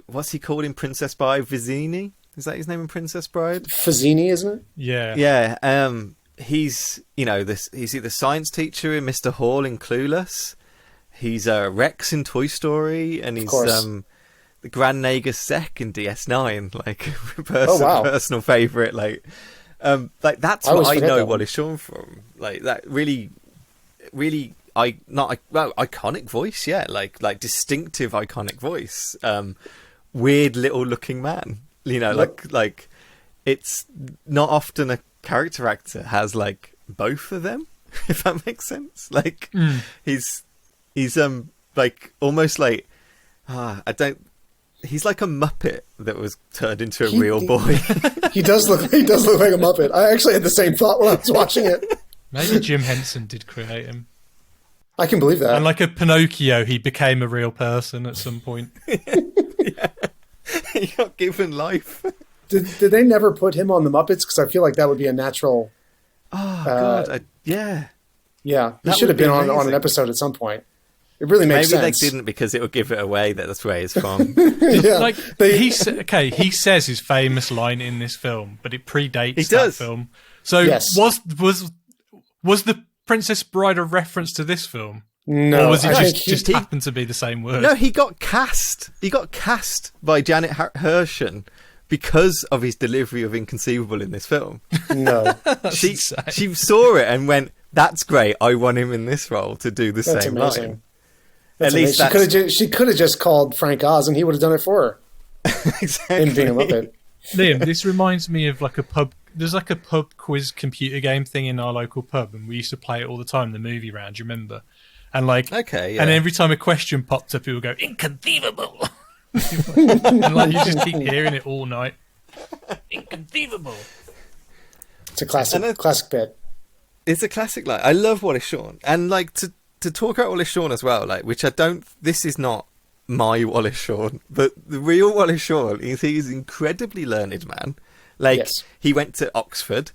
what's he called in Princess Bride? Vizzini? Is that his name in Princess Bride? Vizzini, isn't it? Yeah. Yeah. He's he's the science teacher in Mr. Hall in Clueless. He's Rex in Toy Story, and he's the Grand Nagus Sec in DS9. Like, personal favorite. That's what I know Wallace Shawn from. Like, that really iconic voice, yeah. Like distinctive iconic voice. Weird little looking man. Like it's not often a character actor has like both of them, if that makes sense. Like he's like almost like he's like a Muppet that was turned into a real boy. He does look like a Muppet. I actually had the same thought when I was watching it. Maybe Jim Henson did create him. I can believe that. And like a Pinocchio, he became a real person at some point. Yeah. He got given life. Did they never put him on the Muppets? Because I feel like that would be a natural. Oh God! Yeah. Yeah, he should have been on an episode at some point. It really makes sense. Maybe they didn't because it would give it away that that's where he's from. Yeah. He says his famous line in this film, but it predates that film. So was the Princess Bride a reference to this film? No, or was it just happened to be the same word? No, he got cast. He got cast by Janet Hershen because of his delivery of Inconceivable in this film. No, she saw it and went, "That's great. I want him in this role to do the same line." At least she could have just called Frank Oz and he would have done it for her. Exactly. Him being a Muppet. Liam, this reminds me of like a pub. There's like a pub quiz computer game thing in our local pub, and we used to play it all the time. The movie round, do you remember? And like, and every time a question popped up, it would go inconceivable, and like you just keep hearing it all night. Inconceivable. It's a classic bit. It's a classic. Like, I love Wallace Shawn, and like to talk about Wallace Shawn as well. Like, which I don't. This is not my Wallace Shawn, but the real Wallace Shawn is he's an incredibly learned man. Like, he went to Oxford.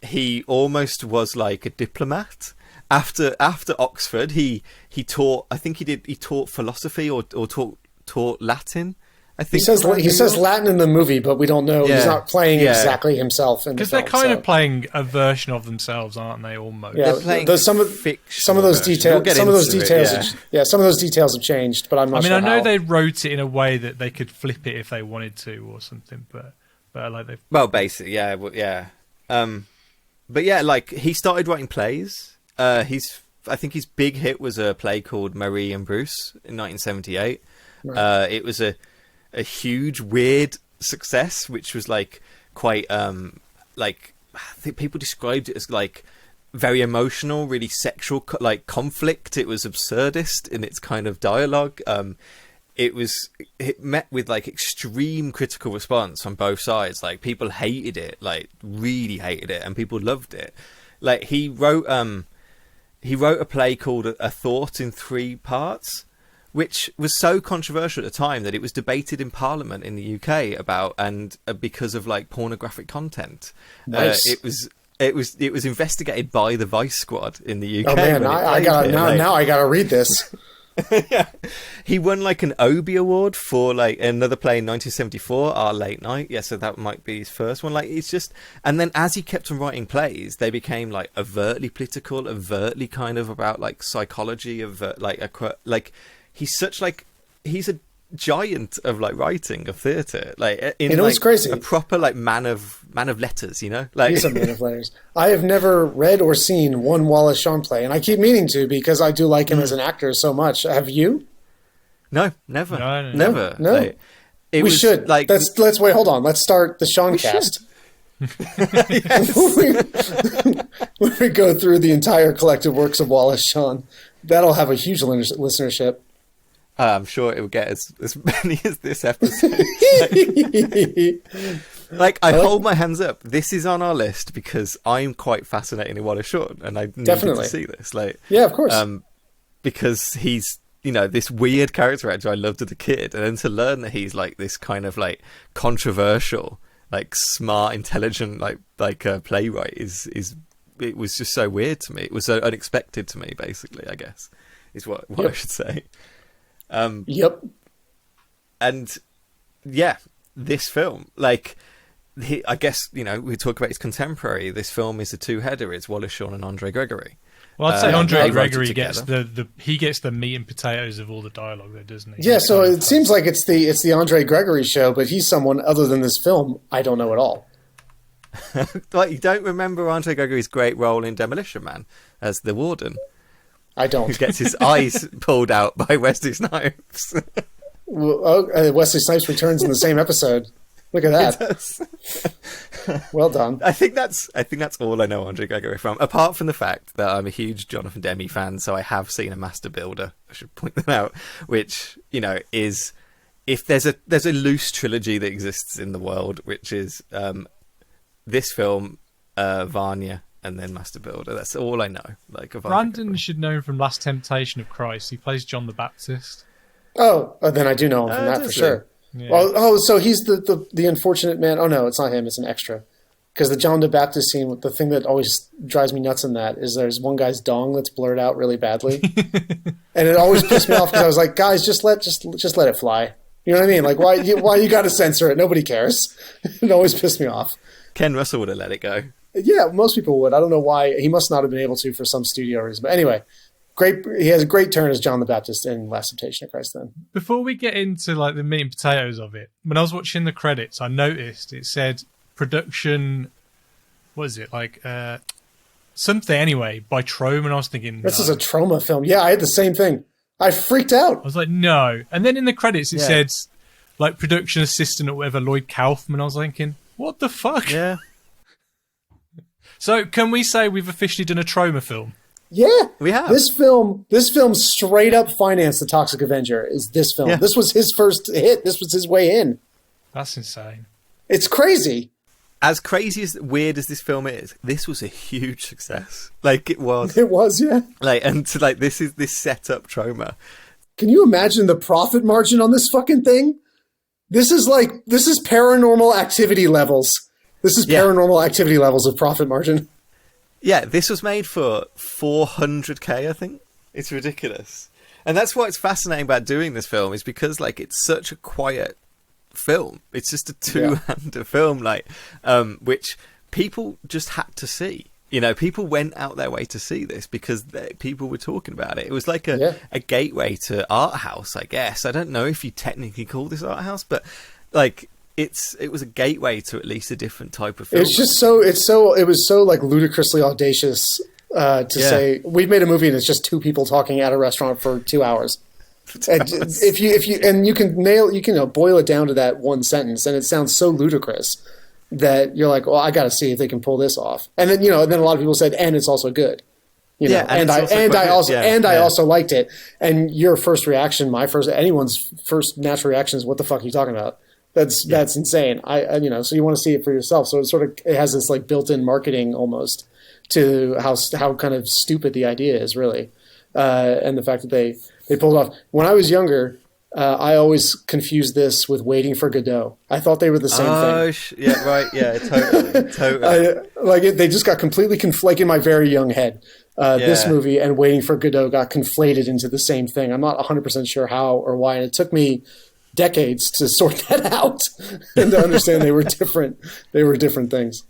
He almost was like a diplomat. After Oxford, he taught. I think he taught philosophy or taught Latin. I think he says Latin in the movie, but we don't know. Yeah. He's not playing exactly himself in the film. Because they're kind of playing a version of themselves, aren't they? Almost. Yeah, some of those details. Some of those details. Some of those details have changed, but I'm not sure. I know they wrote it in a way that they could flip it if they wanted to or something, but like they. Well, basically, yeah. But yeah, like he started writing plays. I think his big hit was a play called Marie and Bruce in 1978. Right. It was a huge, weird success, which was like quite like I think people described it as like very emotional, really sexual, like conflict. It was absurdist in its kind of dialogue. It met with like extreme critical response on both sides. Like, people hated it, like really hated it, and people loved it. Like, he wrote a play called A Thought in 3 parts, which was so controversial at the time that it was debated in Parliament in the UK about, and because of like pornographic content. Nice. It was investigated by the Vice Squad in the UK. Oh man, I gotta now I gotta read this. Yeah. He won like an Obie Award for like another play in 1974, Our Late Night. Yeah, so that might be his first one. Like, it's just, and then as he kept on writing plays, they became like overtly political, overtly kind of about like psychology of he's a giant of like writing, of theatre, like in what's crazy? A proper like man of letters, you know. Like he's a man of letters. I have never read or seen one Wallace Shawn play, and I keep meaning to because I do like him as an actor so much. Have you? No, never, No. Like, we should. Like, let's wait. Hold on. Let's start the Shawn cast. When we go through the entire collected works of Wallace Shawn, that'll have a huge listenership. I'm sure it will get as many as this episode. Like, I hold my hands up. This is on our list because I'm quite fascinated in Wallace Shawn, and I needed to see this. Like, yeah, of course. Because he's, you know, this weird character actor I loved as a kid, and then to learn that he's like this kind of like controversial, like smart, intelligent, like playwright is it was just so weird to me. It was so unexpected to me, basically. I guess is what I should say. Yep. And yeah, this film, like, I guess, you know, we talk about his contemporary. This film is a two-header. It's Wallace Shawn and Andre Gregory. Well, I'd say Andre Gregory gets the meat and potatoes of all the dialogue there, doesn't he? Yeah, so it seems like it's the Andre Gregory show, but he's someone other than this film I don't know at all. Like, you don't remember Andre Gregory's great role in Demolition Man as the warden? I don't. Who gets his eyes pulled out by Wesley Snipes. Wesley Snipes returns in the same episode. Look at that. Well done. I think that's all I know Andre Gregory from, apart from the fact that I'm a huge Jonathan Demme fan, so I have seen A Master Builder. I should point that out, which, you know, is, if there's a loose trilogy that exists in the world, which is this film, Vanya, and then Master Builder. That's all I know. Like, Brandon should know him from Last Temptation of Christ. He plays John the Baptist. Oh, then I do know him from that for sure. Yeah. Well, so he's the unfortunate man. Oh no, it's not him. It's an extra. Because the John the Baptist scene, the thing that always drives me nuts in that is there's one guy's dong that's blurred out really badly, and it always pissed me off because I was like, guys, just let it fly. You know what I mean? Like, why you got to censor it? Nobody cares. It always pissed me off. Ken Russell would have let it go. Yeah, most people would. I don't know why. He must not have been able to for some studio reason. But anyway, great. He has a great turn as John the Baptist in Last Temptation of Christ then. Before we get into like the meat and potatoes of it, when I was watching the credits, I noticed it said production, what is it, like something anyway, by Trome, and I was thinking, this is a Troma film. Yeah, I had the same thing. I freaked out. I was like, no. And then in the credits it said like production assistant or whatever, Lloyd Kaufman. I was thinking, what the fuck? Yeah. So can we say we've officially done a Troma film? Yeah, we have. This film straight up financed the Toxic Avenger. Is this film? Yeah. This was his first hit. This was his way in. That's insane. It's crazy. As crazy as weird as this film is, this was a huge success. Like, it was. It was, yeah. Like, and to, like, this is this setup Troma. Can you imagine the profit margin on this fucking thing? This is Paranormal Activity levels. This is Paranormal Activity levels of profit margin. Yeah, this was made for $400K, I think. It's ridiculous. And that's what's fascinating about doing this film, is because, like, it's such a quiet film. It's just a two-hander film, like, which people just had to see. You know, people went out their way to see this because people were talking about it. It was like a gateway to arthouse, I guess. I don't know if you technically call this arthouse, but, like, it was a gateway to at least a different type of film. It's just it was so like ludicrously audacious to say we've made a movie and it's just two people talking at a restaurant for 2 hours. And if you can boil it down to that one sentence, and it sounds so ludicrous that you're like, well, I got to see if they can pull this off. And then and then a lot of people said, and it's also good. You know, and I also liked it. And your first reaction, anyone's first natural reaction is, what the fuck are you talking about? That's insane. So you want to see it for yourself. So it has this like built-in marketing almost to how kind of stupid the idea is, really, and the fact that They pulled off. When I was younger, I always confused this with Waiting for Godot. I thought they were the same thing. Yeah, right. Yeah, totally. They just got completely conflated in my very young head. This movie and Waiting for Godot got conflated into the same thing. I'm not 100% sure how or why, and it took me decades to sort that out and to understand they were different. They were different things.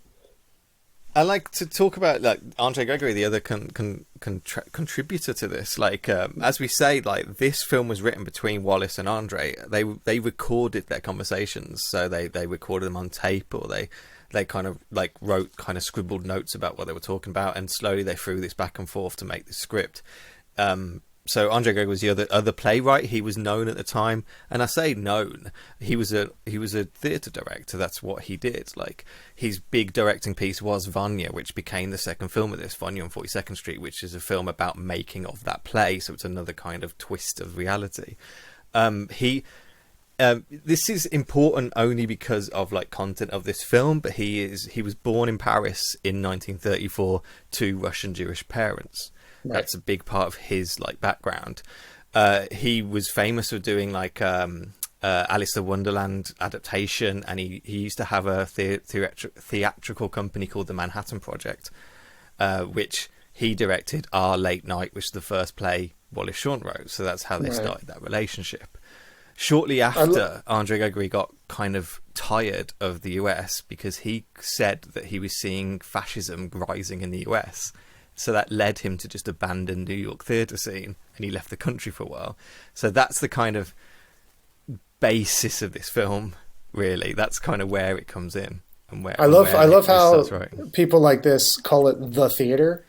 I like to talk about like Andre Gregory, the other contributor to this. Like as we say, like this film was written between Wallace and Andre. They recorded their conversations, so they recorded them on tape, or they kind of like wrote kind of scribbled notes about what they were talking about, and slowly they threw this back and forth to make the script. So Andre Gregory was the other playwright. He was known at the time, and I say known. He was a theatre director. That's what he did. Like his big directing piece was Vanya, which became the second film of this, Vanya on 42nd Street, which is a film about making of that play. So it's another kind of twist of reality. This is important only because of like content of this film, but he was born in Paris in 1934 to Russian Jewish parents. Right. That's a big part of his like background. He was famous for doing like Alice in Wonderland adaptation, and he used to have a theatrical company called the Manhattan Project, which he directed Our Late Night, which is the first play Wallace Shawn wrote. So that's how they started that relationship. Shortly after, Andre Gregory got kind of tired of the US because he said that he was seeing fascism rising in the US. So that led him to just abandon New York theatre scene, and he left the country for a while. So that's the kind of basis of this film, really. That's kind of where it comes in, and where I love how people like this call it the theater.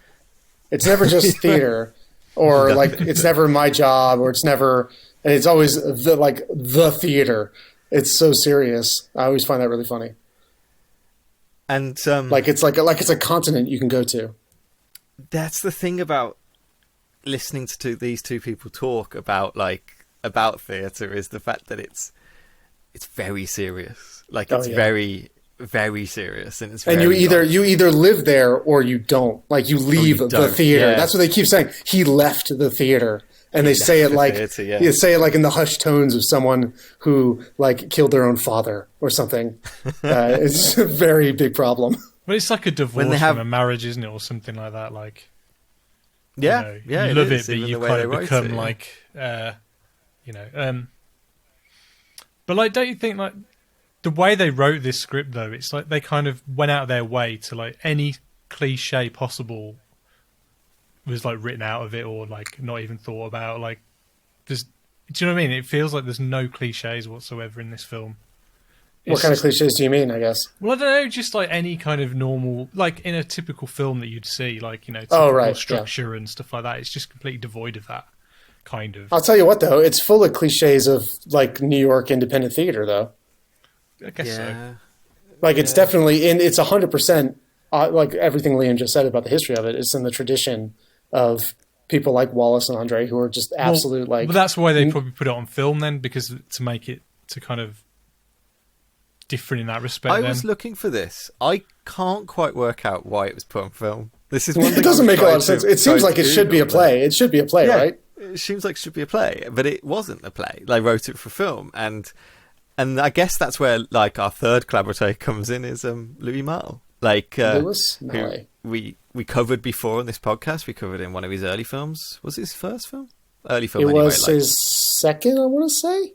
It's never just theater, or like it's never my job, or it's never. And it's always the theater. It's so serious. I always find that really funny. And it's a continent you can go to. That's the thing about listening to these two people talk about theatre, is the fact that it's very serious. Like it's very, very serious, and you either live there or you don't. Like you leave the theater. Yeah. That's what they keep saying. He left the theater. And they say it like you say it like in the hushed tones of someone who like killed their own father or something. It's a very big problem. Well, it's like a divorce from a marriage, isn't it, or something like that? Like, you love it, but you kind of become But like, don't you think like the way they wrote this script though? It's like they kind of went out of their way to like any cliche possible was like written out of it, or like not even thought about. Like, do you know what I mean? It feels like there's no cliches whatsoever in this film. What kind of cliches do you mean, I guess? Well, I don't know, just like any kind of normal, like in a typical film that you'd see, like, you know, typical structure and stuff like that. It's just completely devoid of that kind of. I'll tell you what, though, it's full of cliches of like New York independent theater, though. I guess so. Like it's definitely it's 100%. Like everything Liam just said about the history of it, it's in the tradition of people like Wallace and Andre who are just absolute But that's why they probably put it on film then, because to make it to kind of different in that respect. I was looking for this. I can't quite work out why it was put on film. This is one thing. It doesn't make a lot of sense. It seems like it should be a play. It should be a play, right? It seems like it should be a play, but it wasn't a play. They wrote it for film, and I guess that's where like our third collaborator comes in, is Louis Malle. Like Louis Malle. We covered before on this podcast. We covered in one of his early films. Was it his first film? Early film. It anyway, was his second, I want to say.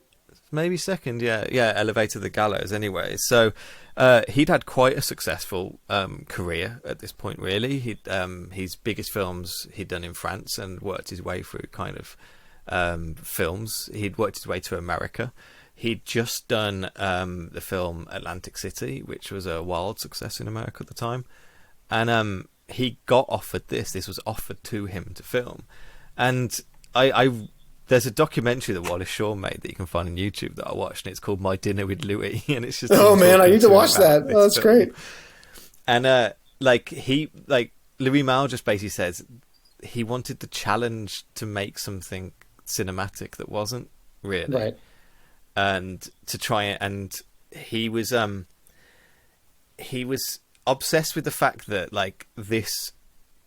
Maybe second, yeah. Elevator the Gallows, anyway. So he'd had quite a successful career at this point, really. His biggest films he'd done in France, and worked his way through kind of films. He'd worked his way to America. He'd just done the film Atlantic City, which was a wild success in America at the time. And he got offered this. This was offered to him to film. And there's a documentary that Wallace Shawn made that you can find on YouTube that I watched, and it's called My Dinner with Louis. And it's just I need to watch that. Oh, that's great. And Louis Malle just basically says he wanted the challenge to make something cinematic that wasn't really. Right. And to try it, and he was obsessed with the fact that like this,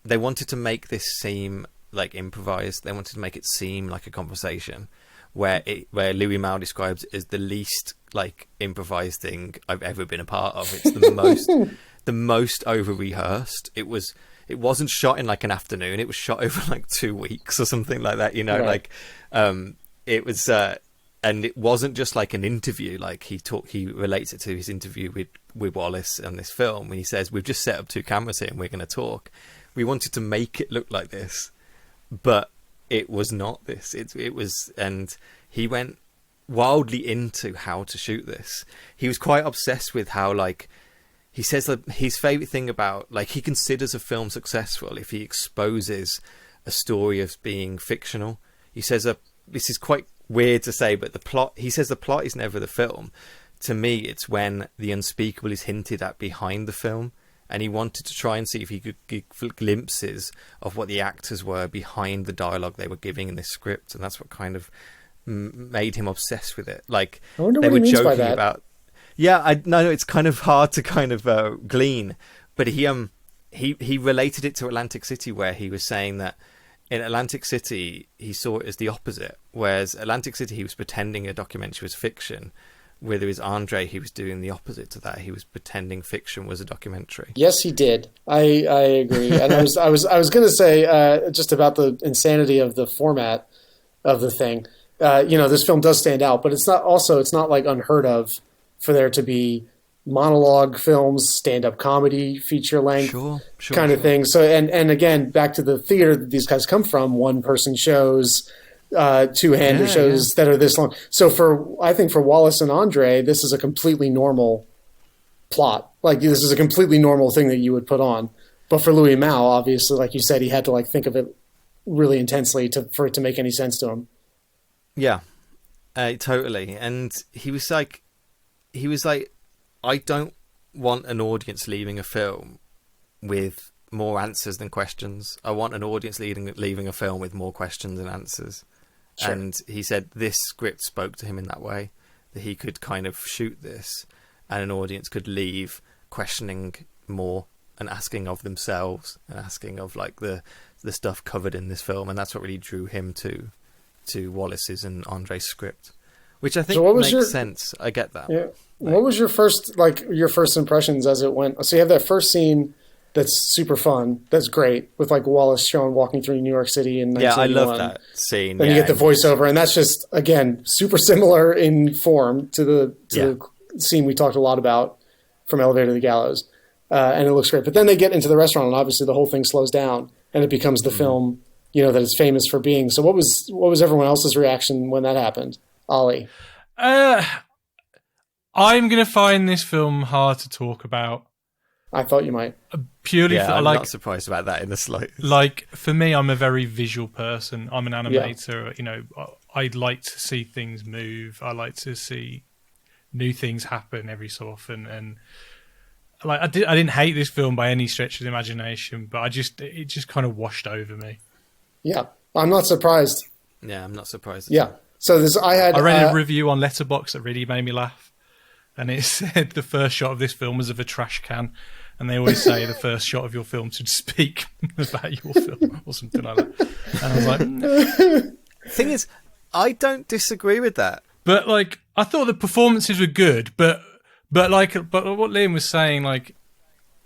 they wanted to make this seem like improvised. They wanted to make it seem like a conversation, where Louis Malle describes it as the least like improvised thing I've ever been a part of. It's the most over rehearsed. It wasn't shot in like an afternoon. It was shot over like 2 weeks or something like that. You know, Right. it was, and it wasn't just like an interview. Like he relates it to his interview with Wallace on this film when he says, "We've just set up 2 cameras here and we're going to talk." We wanted to make it look like this, but it was not this. It was, and he went wildly into how to shoot this. He was quite obsessed with how, like, he says that his favorite thing about, like, he considers a film successful if he exposes a story as being fictional. He says this is quite weird to say, but he says the plot is never the film. To me, it's when the unspeakable is hinted at behind the film. And he wanted to try and see if he could get glimpses of what the actors were behind the dialogue they were giving in this script, and that's what kind of made him obsessed with it. Like, I wonder they what were he means by joking that. about. Yeah, I know it's kind of hard to kind of glean, but he related it to Atlantic City, where he was saying that in Atlantic City he saw it as the opposite, whereas Atlantic City he was pretending a documentary was fiction. With his Andre, he was doing the opposite to that. He was pretending fiction was a documentary. Yes, he did. I agree. And I was going to say just about the insanity of the format of the thing. This film does stand out, but it's not like unheard of for there to be monologue films, stand-up comedy, feature length kind of thing. So, and again, back to the theater that these guys come from, one-person shows, two-hander shows that are this long. So I think for Wallace and Andre, this is a completely normal plot. Like, this is a completely normal thing that you would put on. But for Louis Malle, obviously, like you said, he had to like think of it really intensely for it to make any sense to him. Yeah, totally. And he was like, I don't want an audience leaving a film with more answers than questions. I want an audience leaving a film with more questions than answers. Sure. And he said this script spoke to him in that way, that he could kind of shoot this and an audience could leave questioning more and asking of themselves and asking of like the stuff covered in this film. And that's what really drew him to Wallace's and Andre's script, which I think makes sense. I get that. Yeah. What was your first impressions as it went? So you have that first scene that's super fun. That's great with like Wallace, Shawn walking through New York City in 1981. Yeah, I love that scene. And you get the voiceover, and that's just again super similar in form to the scene we talked a lot about from Elevator to the Gallows, and it looks great. But then they get into the restaurant, and obviously the whole thing slows down, and it becomes the film that it's famous for being. So what was everyone else's reaction when that happened, Ollie? I'm going to find this film hard to talk about. I thought you might. Purely I'm not surprised about that in the slightest. Like, for me, I'm a very visual person. I'm an animator. I like to see things move. I like to see new things happen every so often. And like, I didn't hate this film by any stretch of the imagination, but it just kind of washed over me. Yeah, I'm not surprised. Yeah, I'm not surprised. Yeah. So I read a review on Letterboxd that really made me laugh. And it said the first shot of this film was of a trash can. And they always say the first shot of your film should speak about your film or something like that. And I was like... Thing is, I don't disagree with that. But, like, I thought the performances were good. But what Liam was saying, like...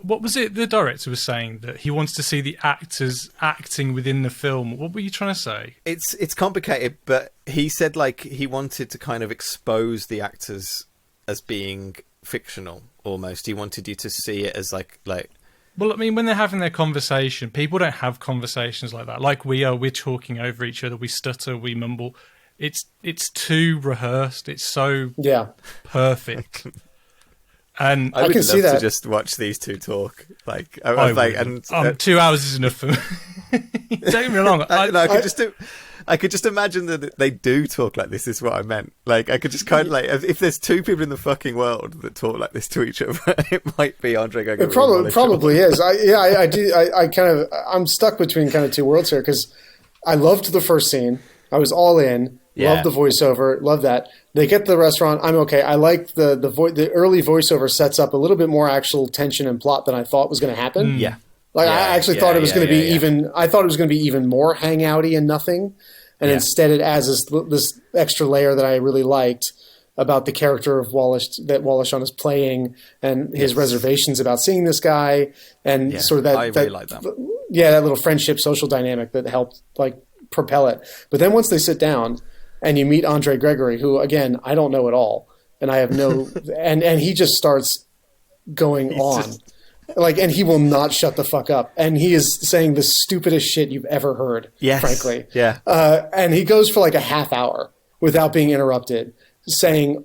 What was it the director was saying? That he wants to see the actors acting within the film. What were you trying to say? It's complicated, but he said, like, he wanted to kind of expose the actors as being fictional, almost. He wanted you to see it as like well, I mean, when they're having their conversation, people don't have conversations like that. Like we're talking over each other, we stutter, we mumble. It's too rehearsed. It's so perfect. And I would can love see that. to just watch these two talk. Like, and 2 hours is enough for me. Don't get me wrong. I could just imagine that they do talk like this. Is what I meant. Like, I could just kind of like, if there's two people in the fucking world that talk like this to each other, it might be Andre Gregory. It probably is. I do. I'm stuck between kind of two worlds here because I loved the first scene. I was all in. Love the voiceover. Love that. They get to the restaurant. I'm okay. I like the early voiceover sets up a little bit more actual tension and plot than I thought was going to happen. Like I actually thought it was going to be even. I thought it was going to be even more hangouty and nothing, and instead it adds this extra layer that I really liked about the character of Wallace that Wallace Shawn is playing, and his reservations about seeing this guy, and sort of that. I really like that. Yeah, that little friendship, social dynamic that helped like propel it. But then once they sit down, and you meet Andre Gregory, who again I don't know at all, and I have no, and he just starts going on. Like, and he will not shut the fuck up. And he is saying the stupidest shit you've ever heard, frankly. Yeah. And he goes for like a half hour without being interrupted,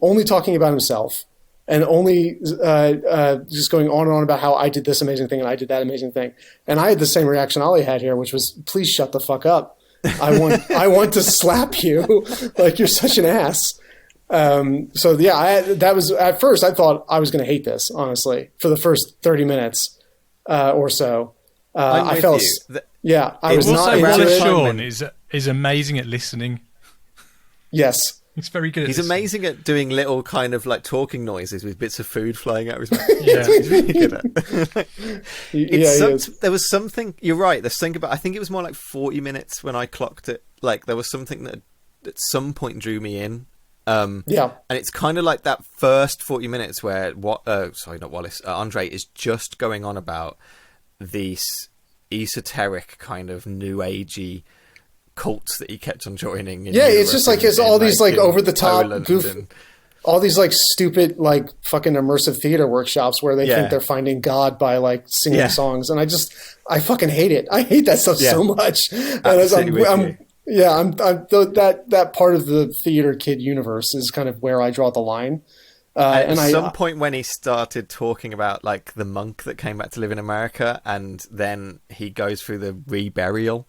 only talking about himself and only just going on and on about how I did this amazing thing and I did that amazing thing. And I had the same reaction Ollie had here, which was, please shut the fuck up. I want to slap you. Like, you're such an ass. That was at first I thought I was going to hate this, honestly, for the first 30 minutes or so. I felt, I was not into Wallace it. Shawn is amazing at listening. Yes. He's very good at He's listening. amazing at doing little kind of like talking noises with bits of food flying out of his mouth. Yeah. He's really good at Is. There was something, you're right, there's something about, I think it was more like 40 minutes when I clocked it. Like there was something that at some point drew me in. And it's kind of like that first 40 minutes where Andre is just going on about these esoteric kind of new agey cults that he kept on joining. It's just like it's all these like over the top Poland all these like stupid like fucking immersive theater workshops where they think they're finding God by like singing songs, and I fucking hate it. I hate that stuff so much. That part of the theater kid universe is kind of where I draw the line. At some point when he started talking about like the monk that came back to live in America, and then he goes through the reburial,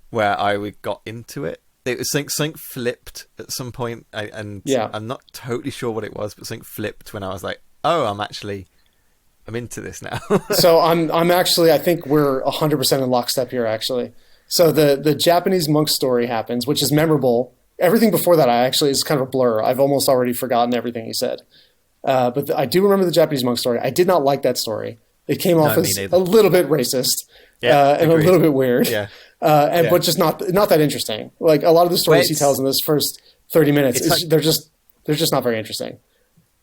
where I got into it. It was something flipped at some point, I'm not totally sure what it was, but something flipped when I was like, oh, I'm into this now. So I'm actually, I think we're 100% in lockstep here, actually. So the Japanese monk story happens, which is memorable. Everything before that is kind of a blur. I've almost already forgotten everything he said. But I do remember the Japanese monk story. I did not like that story. It came off as a little bit racist and a little bit weird. Yeah. But just not that interesting. Like a lot of the stories he tells in this first 30 minutes, they're just not very interesting.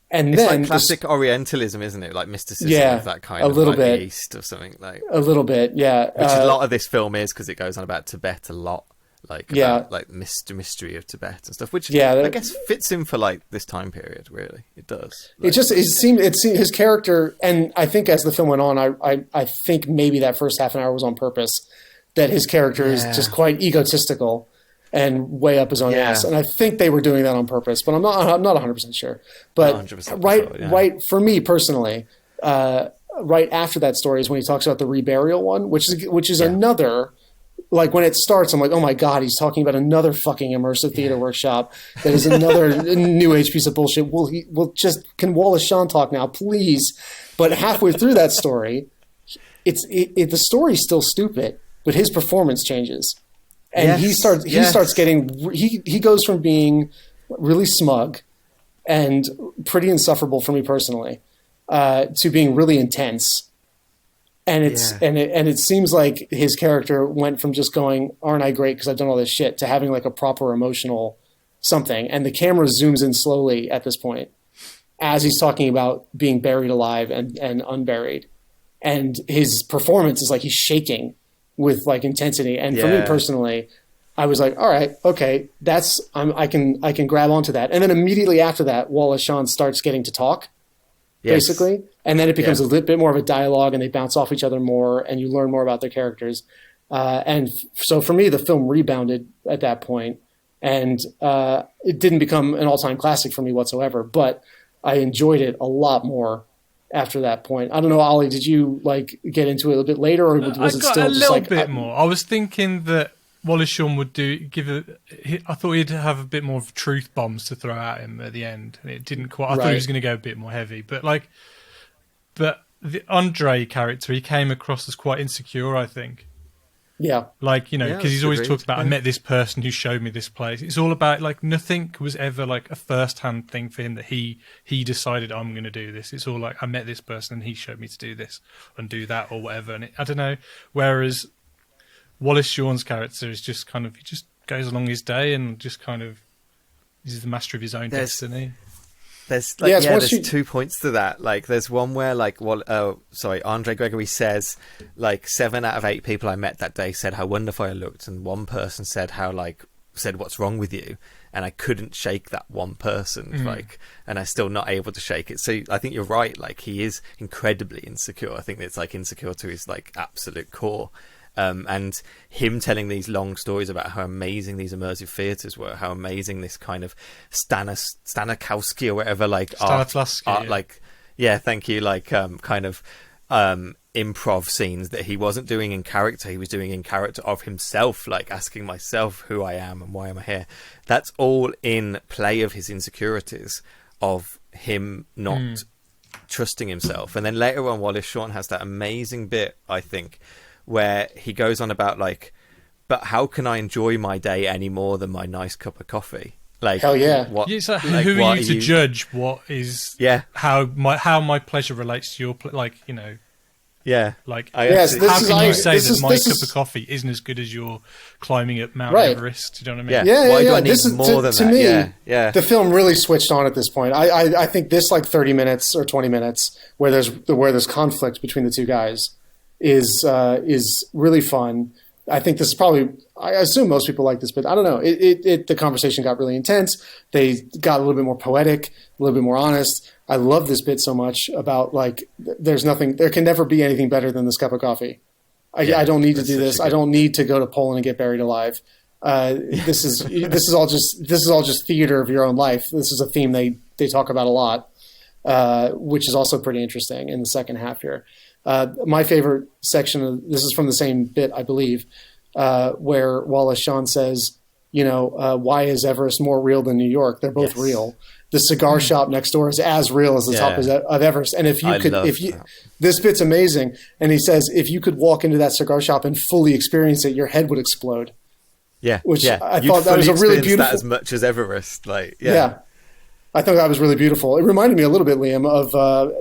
And it's then like classic Orientalism, isn't it? Like mysticism of that kind of little like bit. The East or something like. A little bit, yeah. Which a lot of this film is, because it goes on about Tibet a lot, about mystery of Tibet and stuff. Which I guess fits in for like this time period. Really, it does. Like, it seemed his character, and I think as the film went on, I think maybe that first half an hour was on purpose. That his character is just quite egotistical and way up his own ass, and I think they were doing that on purpose, but I'm not 100% sure. But 100% right for me personally, right after that story is when he talks about the reburial one, which is another. Like when it starts, I'm like, oh my god, he's talking about another fucking immersive theater workshop that is another new age piece of bullshit. Can Wallace Shawn talk now, please? But halfway through that story, the story's still stupid. But his performance changes, and he starts getting he goes from being really smug and pretty insufferable for me personally to being really intense, and it seems like his character went from just going, "Aren't I great because I've done all this shit," to having like a proper emotional something, and the camera zooms in slowly at this point as he's talking about being buried alive and unburied, and his performance is like he's shaking with like intensity, and for me personally, I was like, all right, okay, I can grab onto that, and then immediately after that, Wallace Shawn starts getting to talk, basically, and then it becomes a little bit more of a dialogue, and they bounce off each other more, and you learn more about their characters, so for me, the film rebounded at that point, and it didn't become an all-time classic for me whatsoever, but I enjoyed it a lot more after that point. I don't know, Ollie, did you like get into it a little bit later, or was it still a just little like bit more? I was thinking that Wallace Shawn would I thought he'd have a bit more of truth bombs to throw at him at the end, and it didn't quite. I thought he was going to go a bit more heavy, but the Andre character, he came across as quite insecure, I think. Yeah. Like, you know, Yeah, because he's that's always agreed. talked about, I Yeah. met this person who showed me this place. It's all about, like, nothing was ever like a first-hand thing for him that he decided, I'm going to do this. It's all like, I met this person and he showed me to do this and do that or whatever. And I don't know. Whereas Wallace Shawn's character is just kind of, he just goes along his day and just kind of, he's the master of his own destiny. There's like, Yes, once there's you- 2 points to that. Like, there's one where like, Andre Gregory says like 7 out of 8 people I met that day said how wonderful I looked, and one person said what's wrong with you, and I couldn't shake that one person, like, and I'm still not able to shake it. So I think you're right. Like, he is incredibly insecure. I think it's like insecure to his like absolute core. And him telling these long stories about how amazing these immersive theatres were, how amazing this kind of Stanislavski or whatever, like Stanislavski, art, yeah. like, yeah, thank you, like kind of improv scenes that he wasn't doing in character, he was doing in character of himself, like asking myself who I am and why am I here. That's all in play of his insecurities, of him not trusting himself. And then later on, Wallace Shawn has that amazing bit, I think, where he goes on about like, but how can I enjoy my day any more than my nice cup of coffee? Like, Hell yeah. what, Yeah, so like, who are what you to judge what is how my pleasure relates to your like, you know, Yeah, like Yes, this how is- can I- you say this that is- my this cup is- of coffee isn't as good as your climbing up Mount Right. Everest? Do you know what I mean? yeah. Yeah, Why do yeah. I need This is more than to that? me. Yeah. The film really switched on at this point. I think this like 30 minutes or 20 minutes where there's conflict between the two guys is really fun. I think this is probably, I assume most people like this, but I don't know. The conversation got really intense. They got a little bit more poetic, a little bit more honest. I love this bit so much about like, there can never be anything better than this cup of coffee. I don't need to do this. I don't need to go to Poland and get buried alive. This is all just theater of your own life. This is a theme they talk about a lot, which is also pretty interesting in the second half here. My favorite section of this is from the same bit, I believe, where Wallace Shawn says, why is Everest more real than New York? They're both real. The cigar shop next door is as real as the top of Everest. And this bit's amazing. And he says, if you could walk into that cigar shop and fully experience it, your head would explode. Yeah, Which yeah. I You'd thought that was a fully really experience beautiful. that as much as Everest. Like, Yeah. I thought that was really beautiful. It reminded me a little bit, Liam, of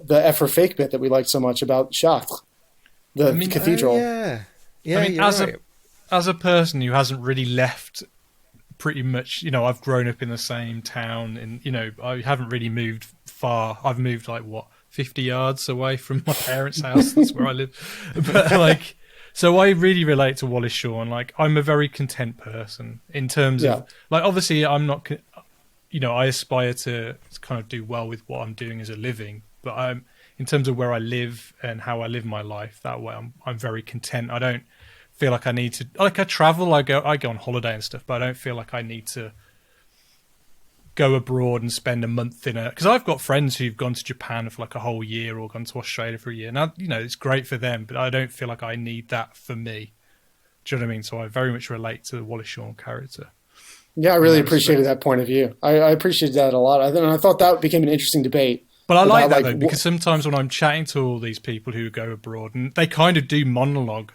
the F for fake bit that we liked so much about Chartres, the cathedral. yeah, I mean, you're right. as a person who hasn't really left, pretty much, I've grown up in the same town, and I haven't really moved far. I've moved like 50 yards away from my parents' house. That's where I live. But like, so I really relate to Wallace Shawn. Like, I'm a very content person in terms of, like, obviously I'm not. I aspire to kind of do well with what I'm doing as a living, but in terms of where I live and how I live my life, that way I'm very content. I don't feel like I need to, like, I travel, I go on holiday and stuff, but I don't feel like I need to go abroad and spend a month because I've got friends who've gone to Japan for like a whole year or gone to Australia for a year. Now, it's great for them, but I don't feel like I need that for me. Do you know what I mean? So I very much relate to the Wallace Shawn character. Yeah, I really appreciated that point of view. I appreciated that a lot. I thought that became an interesting debate. But I like that, though, because sometimes when I'm chatting to all these people who go abroad, and they kind of do monologue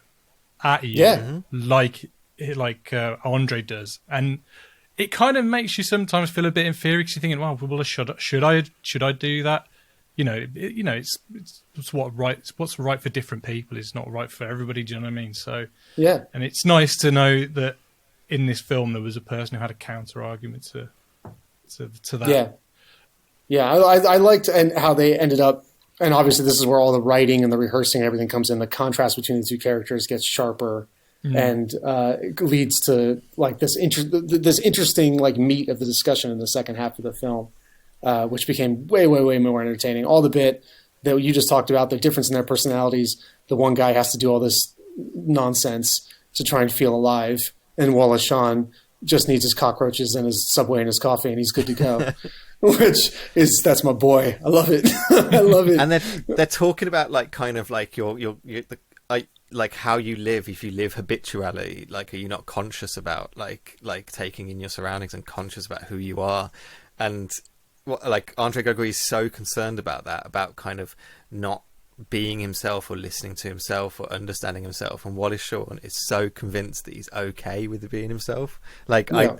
at you, like Andre does, and it kind of makes you sometimes feel a bit inferior because you're thinking, well, should I do that? It's what's right for different people is not right for everybody. Do you know what I mean? So yeah, and it's nice to know that in this film there was a person who had a counter argument to that. Yeah, I liked and how they ended up, and obviously this is where all the writing and the rehearsing and everything comes in. The contrast between the two characters gets sharper and leads to like this interesting like meat of the discussion in the second half of the film, which became way, way, way more entertaining. All the bit that you just talked about, the difference in their personalities. The one guy has to do all this nonsense to try and feel alive, and Wallace Shawn just needs his cockroaches and his Subway and his coffee, and he's good to go. That's my boy. I love it. I love it. And they're talking about like kind of like like how you live. If you live habitually, like, are you not conscious about like taking in your surroundings and conscious about who you are? And like Andre Gregory is so concerned about that, about kind of not being himself or listening to himself or understanding himself, and Wallace Shawn is so convinced that he's okay with being himself. Like I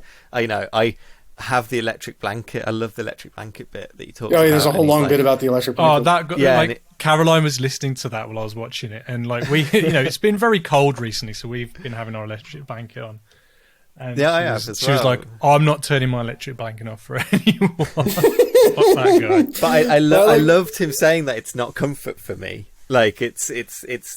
have the electric blanket. I love the electric blanket bit that you talked about. There's a whole long bit about the electric blanket. Oh, that got, Caroline was listening to that while I was watching it, and like we, it's been very cold recently, so we've been having our electric blanket on. And I have as she was like, I'm not turning my electric blanket off for anyone. Fuck that guy. But I loved him saying that it's not comfort for me. Like it's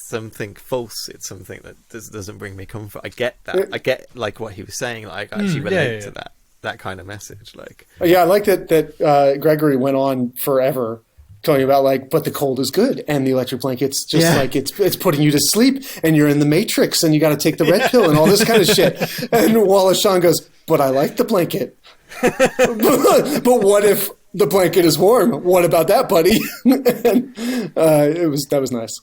something false. It's something that doesn't bring me comfort. I get that. I get like what he was saying. Like I actually relate to that kind of message. Like I like that Gregory went on forever talking about like, but the cold is good, and the electric blanket's just like it's putting you to sleep, and you're in the Matrix, and you got to take the red pill and all this kind of shit. And Wallace Shawn goes, but I like the blanket. but what if the blanket is warm? What about that, buddy? And, that was nice.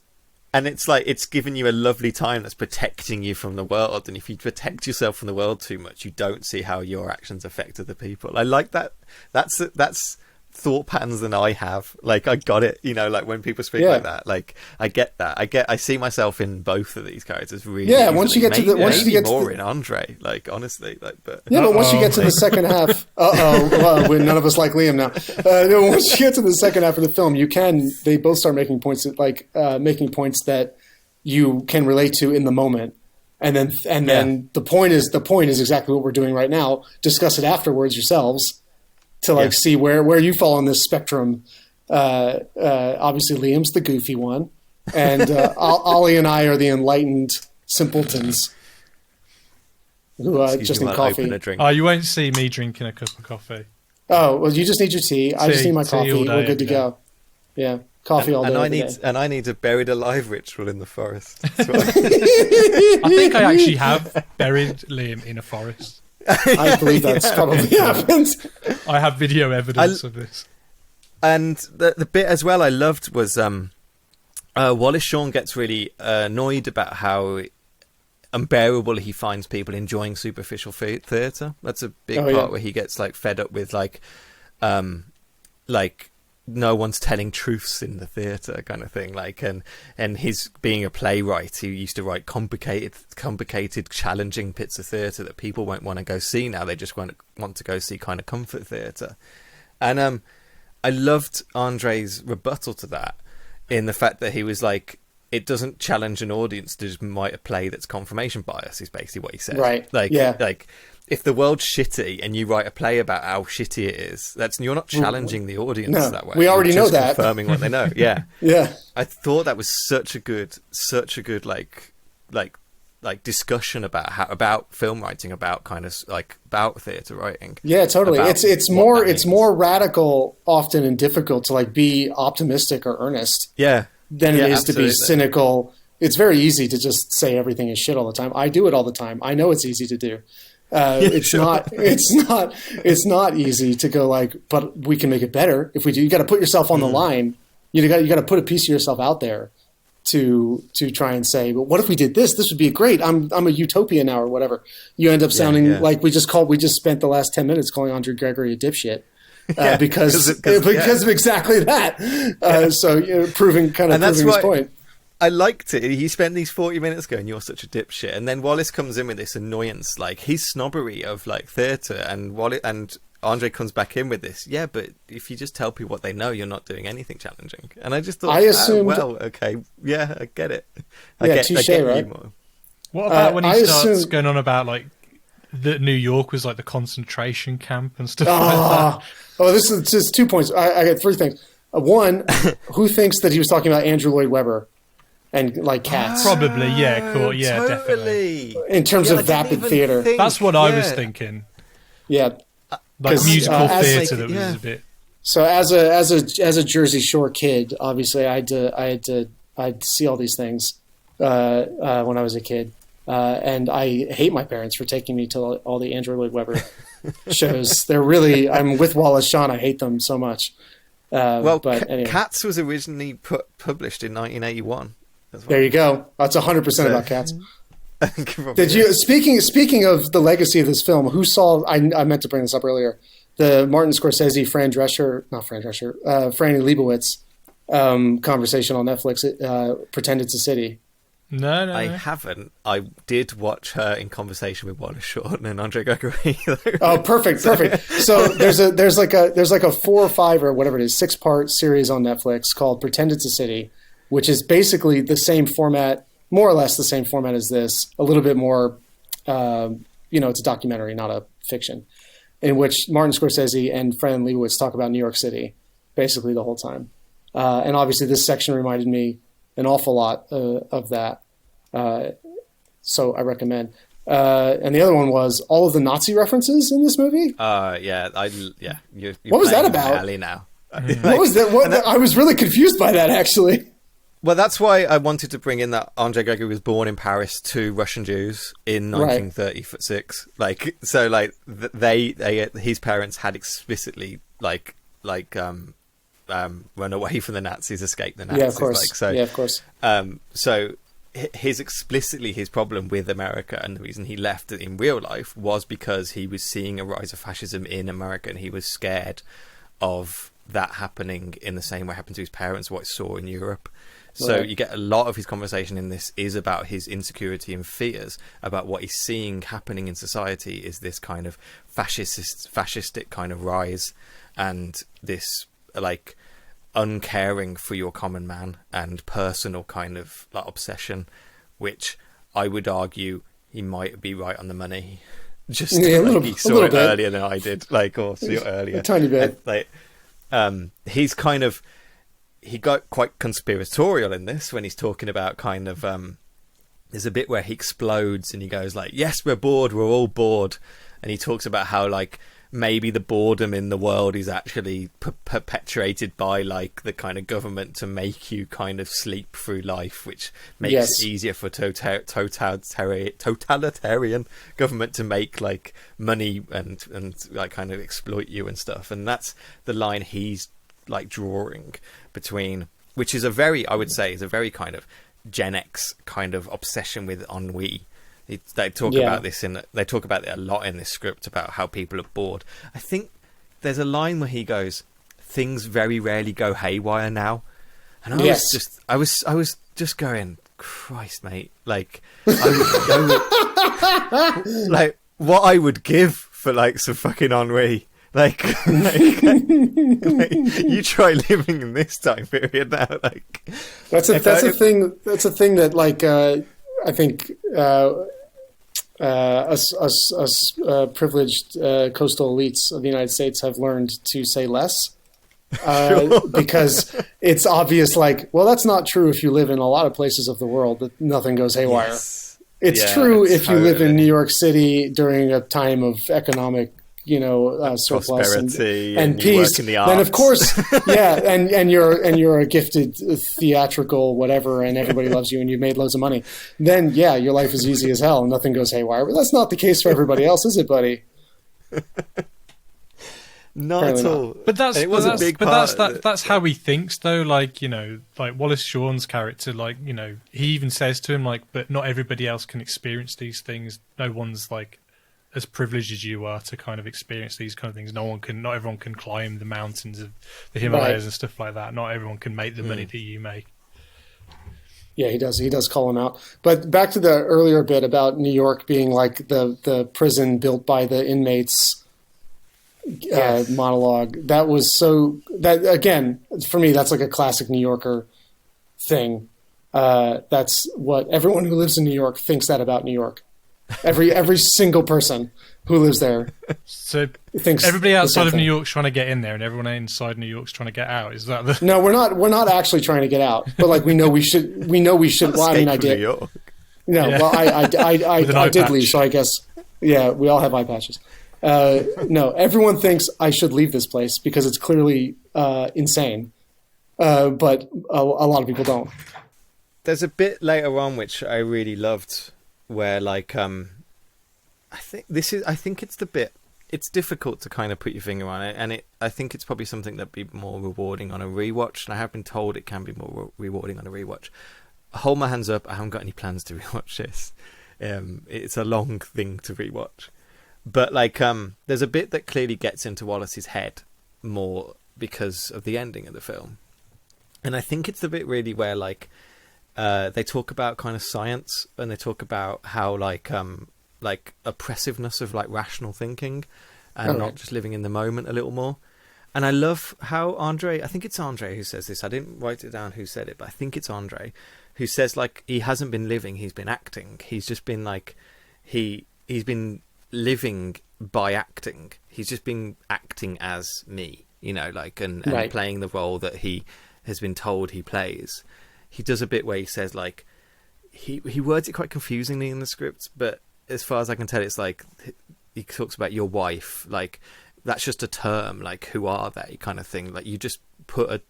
And it's like it's giving you a lovely time that's protecting you from the world. And if you protect yourself from the world too much, you don't see how your actions affect other people. I like that. That's thought patterns than I have. Like I got it. Like when people speak like that, like I get that. I see myself in both of these characters really. Yeah. Easily. Once you get to the in Andre, like honestly, like but but once you get to the second half, none of us like Liam now. Once you get to the second half of the film, they both start making points that you can relate to in the moment, and then the point is exactly what we're doing right now. Discuss it afterwards yourselves to see where you fall on this spectrum. Obviously Liam's the goofy one, and Ollie and I are the enlightened simpletons who just need coffee. Oh, you won't see me drinking a cup of coffee. Oh, well, you just need your tea. I just need my coffee. We're good to go. Yeah, coffee all day. And I need a buried alive ritual in the forest. I think I actually have buried Liam in a forest. I believe that's probably happened. I have video evidence of this. And the bit as well I loved was Wallace Shawn gets really annoyed about how unbearable he finds people enjoying superficial theatre. That's a big part where he gets like fed up with like no one's telling truths in the theatre kind of thing. Like and his being a playwright, he used to write complicated, challenging bits of theatre that people won't want to go see now. They just want to go see kind of comfort theatre. And I loved Andre's rebuttal to that in the fact that he was like, it doesn't challenge an audience to just write a play that's confirmation bias, is basically what he said. Right. Like if the world's shitty and you write a play about how shitty it is, you're not challenging the audience that way. We already know that. Confirming what they know. Yeah. Yeah. I thought that was such a good like discussion about film writing, about kind of like about theatre writing. Yeah, totally. It's more radical often and difficult to like be optimistic or earnest. Yeah. Than it is to be cynical. It's very easy to just say everything is shit all the time. I do it all the time. I know it's easy to do. It's not easy to go like, but we can make it better if we do. You got to put yourself on the line. You got to put a piece of yourself out there to try and say, well, what if we did this? This would be great. I'm a utopia now or whatever. You end up sounding like we just spent the last 10 minutes calling Andre Gregory a dipshit. Because of exactly that. So proving his point. I liked it. He spent these 40 minutes going, "You're such a dipshit," and then Wallace comes in with this annoyance, like his snobbery of like theatre, and Andre comes back in with this. Yeah, but if you just tell people what they know, you're not doing anything challenging. And I just thought, I get it. I get right? More. What about when he starts going on about like that New York was like the concentration camp and stuff like that? Oh, this is just 2 points. I got 3 things. One, who thinks that he was talking about Andrew Lloyd Webber and like Cats? Probably, yeah, cool, yeah, totally. Definitely. In terms of vapid theatre, that's what I was thinking. Yeah, like musical theatre that was a bit. So as a Jersey Shore kid, obviously I'd see all these things when I was a kid. And I hate my parents for taking me to all the Andrew Lloyd Webber shows. They're really, I'm with Wallace Shawn. I hate them so much. But anyway. Cats was originally published in 1981. As well. There you go. That's 100% about Cats. Did you? Speaking of the legacy of this film, who saw? I meant to bring this up earlier. The Martin Scorsese, Franny Lebowitz conversation on Netflix, Pretend It's a City? No. I haven't. I did watch her in conversation with Wallace, Shawn, and Andre Gregory. Oh, perfect. So there's like a 4 or 5 or whatever it is, 6-part series on Netflix called Pretend It's a City, which is basically the same format, more or less the same format as this, a little bit more. It's a documentary, not a fiction, in which Martin Scorsese and Fran Lebowitz talk about New York City basically the whole time. And obviously this section reminded me an awful lot of that. So I recommend. And the other one was all of the Nazi references in this movie. You're what was that about? Alley now. What was that? I was really confused by that, actually. Well, that's why I wanted to bring in that Andre Gregory was born in Paris to Russian Jews in 1936. His parents had explicitly run away from the Nazis, escaped the Nazis. Yeah, of course. Of course. So his problem with America, and the reason he left in real life, was because he was seeing a rise of fascism in America, and he was scared of that happening in the same way it happened to his parents, what he saw in Europe. So you get a lot of his conversation in this is about his insecurity and fears about what he's seeing happening in society is this kind of fascistic kind of rise, and this uncaring for your common man and personal kind of obsession, which I would argue he might be right on the money. Just he saw it earlier than I did, or saw it earlier a tiny bit. He's kind of. He got quite conspiratorial in this when he's talking about there's a bit where he explodes and he goes yes, we're bored, we're all bored. And he talks about how maybe the boredom in the world is actually perpetuated by the kind of government to make you kind of sleep through life, which makes it easier for totalitarian government to make money and kind of exploit you and stuff. And that's the line he's drawing between, which is I would say is a very kind of Gen X kind of obsession with ennui. They talk about this they talk about it a lot in this script about how people are bored. I think there's a line where he goes, "Things very rarely go haywire now," and I was just going, Christ, mate! What I would give for some fucking ennui. You try living in this time period now. That's a thing. That's a thing that I think us privileged coastal elites of the United States have learned to say less. Because it's obvious, that's not true if you live in a lot of places of the world, that nothing goes haywire. Yes. It's true if you live in New York City during a time of economic surplus and peace, then of course, and you're a gifted theatrical whatever, and everybody loves you, and you've made loads of money. Then your life is easy as hell, and nothing goes haywire. But that's not the case for everybody else, is it, buddy? Not at all. But that's a big part. That's how he thinks, though. Wallace Shawn's character, he even says to him, but not everybody else can experience these things. No one's as privileged as you are to kind of experience these kind of things. Not everyone can climb the mountains of the Himalayas and stuff like that. Not everyone can make the money that you make. Yeah, he does call him out. But back to the earlier bit about New York being the prison built by the inmates monologue. That was that again, for me, that's a classic New Yorker thing. That's what everyone who lives in New York thinks that about New York. Every single person who lives there. So thinks everybody outside of New York's trying to get in there, and everyone inside New York's trying to get out. Is that the? No, we're not actually trying to get out. But we know we should. Well, I mean, I did. No, yeah. Well, I did leave. So I guess, we all have eye patches. No, everyone thinks I should leave this place because it's clearly insane. But a lot of people don't. There's a bit later on which I really loved, where I think it's the bit. It's difficult to kind of put your finger on it, and I think it's probably something that'd be more rewarding on a rewatch. And I have been told it can be more rewarding on a rewatch. Hold my hands up! I haven't got any plans to rewatch this. It's a long thing to rewatch, but there's a bit that clearly gets into Wallace's head more because of the ending of the film, And I think it's the bit really where like they talk about kind of science, and they talk about how like oppressiveness of like rational thinking and not just living in the moment a little more. And I love how I think it's Andre who says this. I didn't write it down who said it, but I think it's Andre who says like he hasn't been living, he's been acting. He's just been like he's been living by acting. He's just been acting as me, you know, like and playing the role that he has been told he plays. He does a bit where he says like he words it quite confusingly in the script, but as far as I can tell, it's like he talks about your wife, like that's just a term, like who are they kind of thing. Like you just put a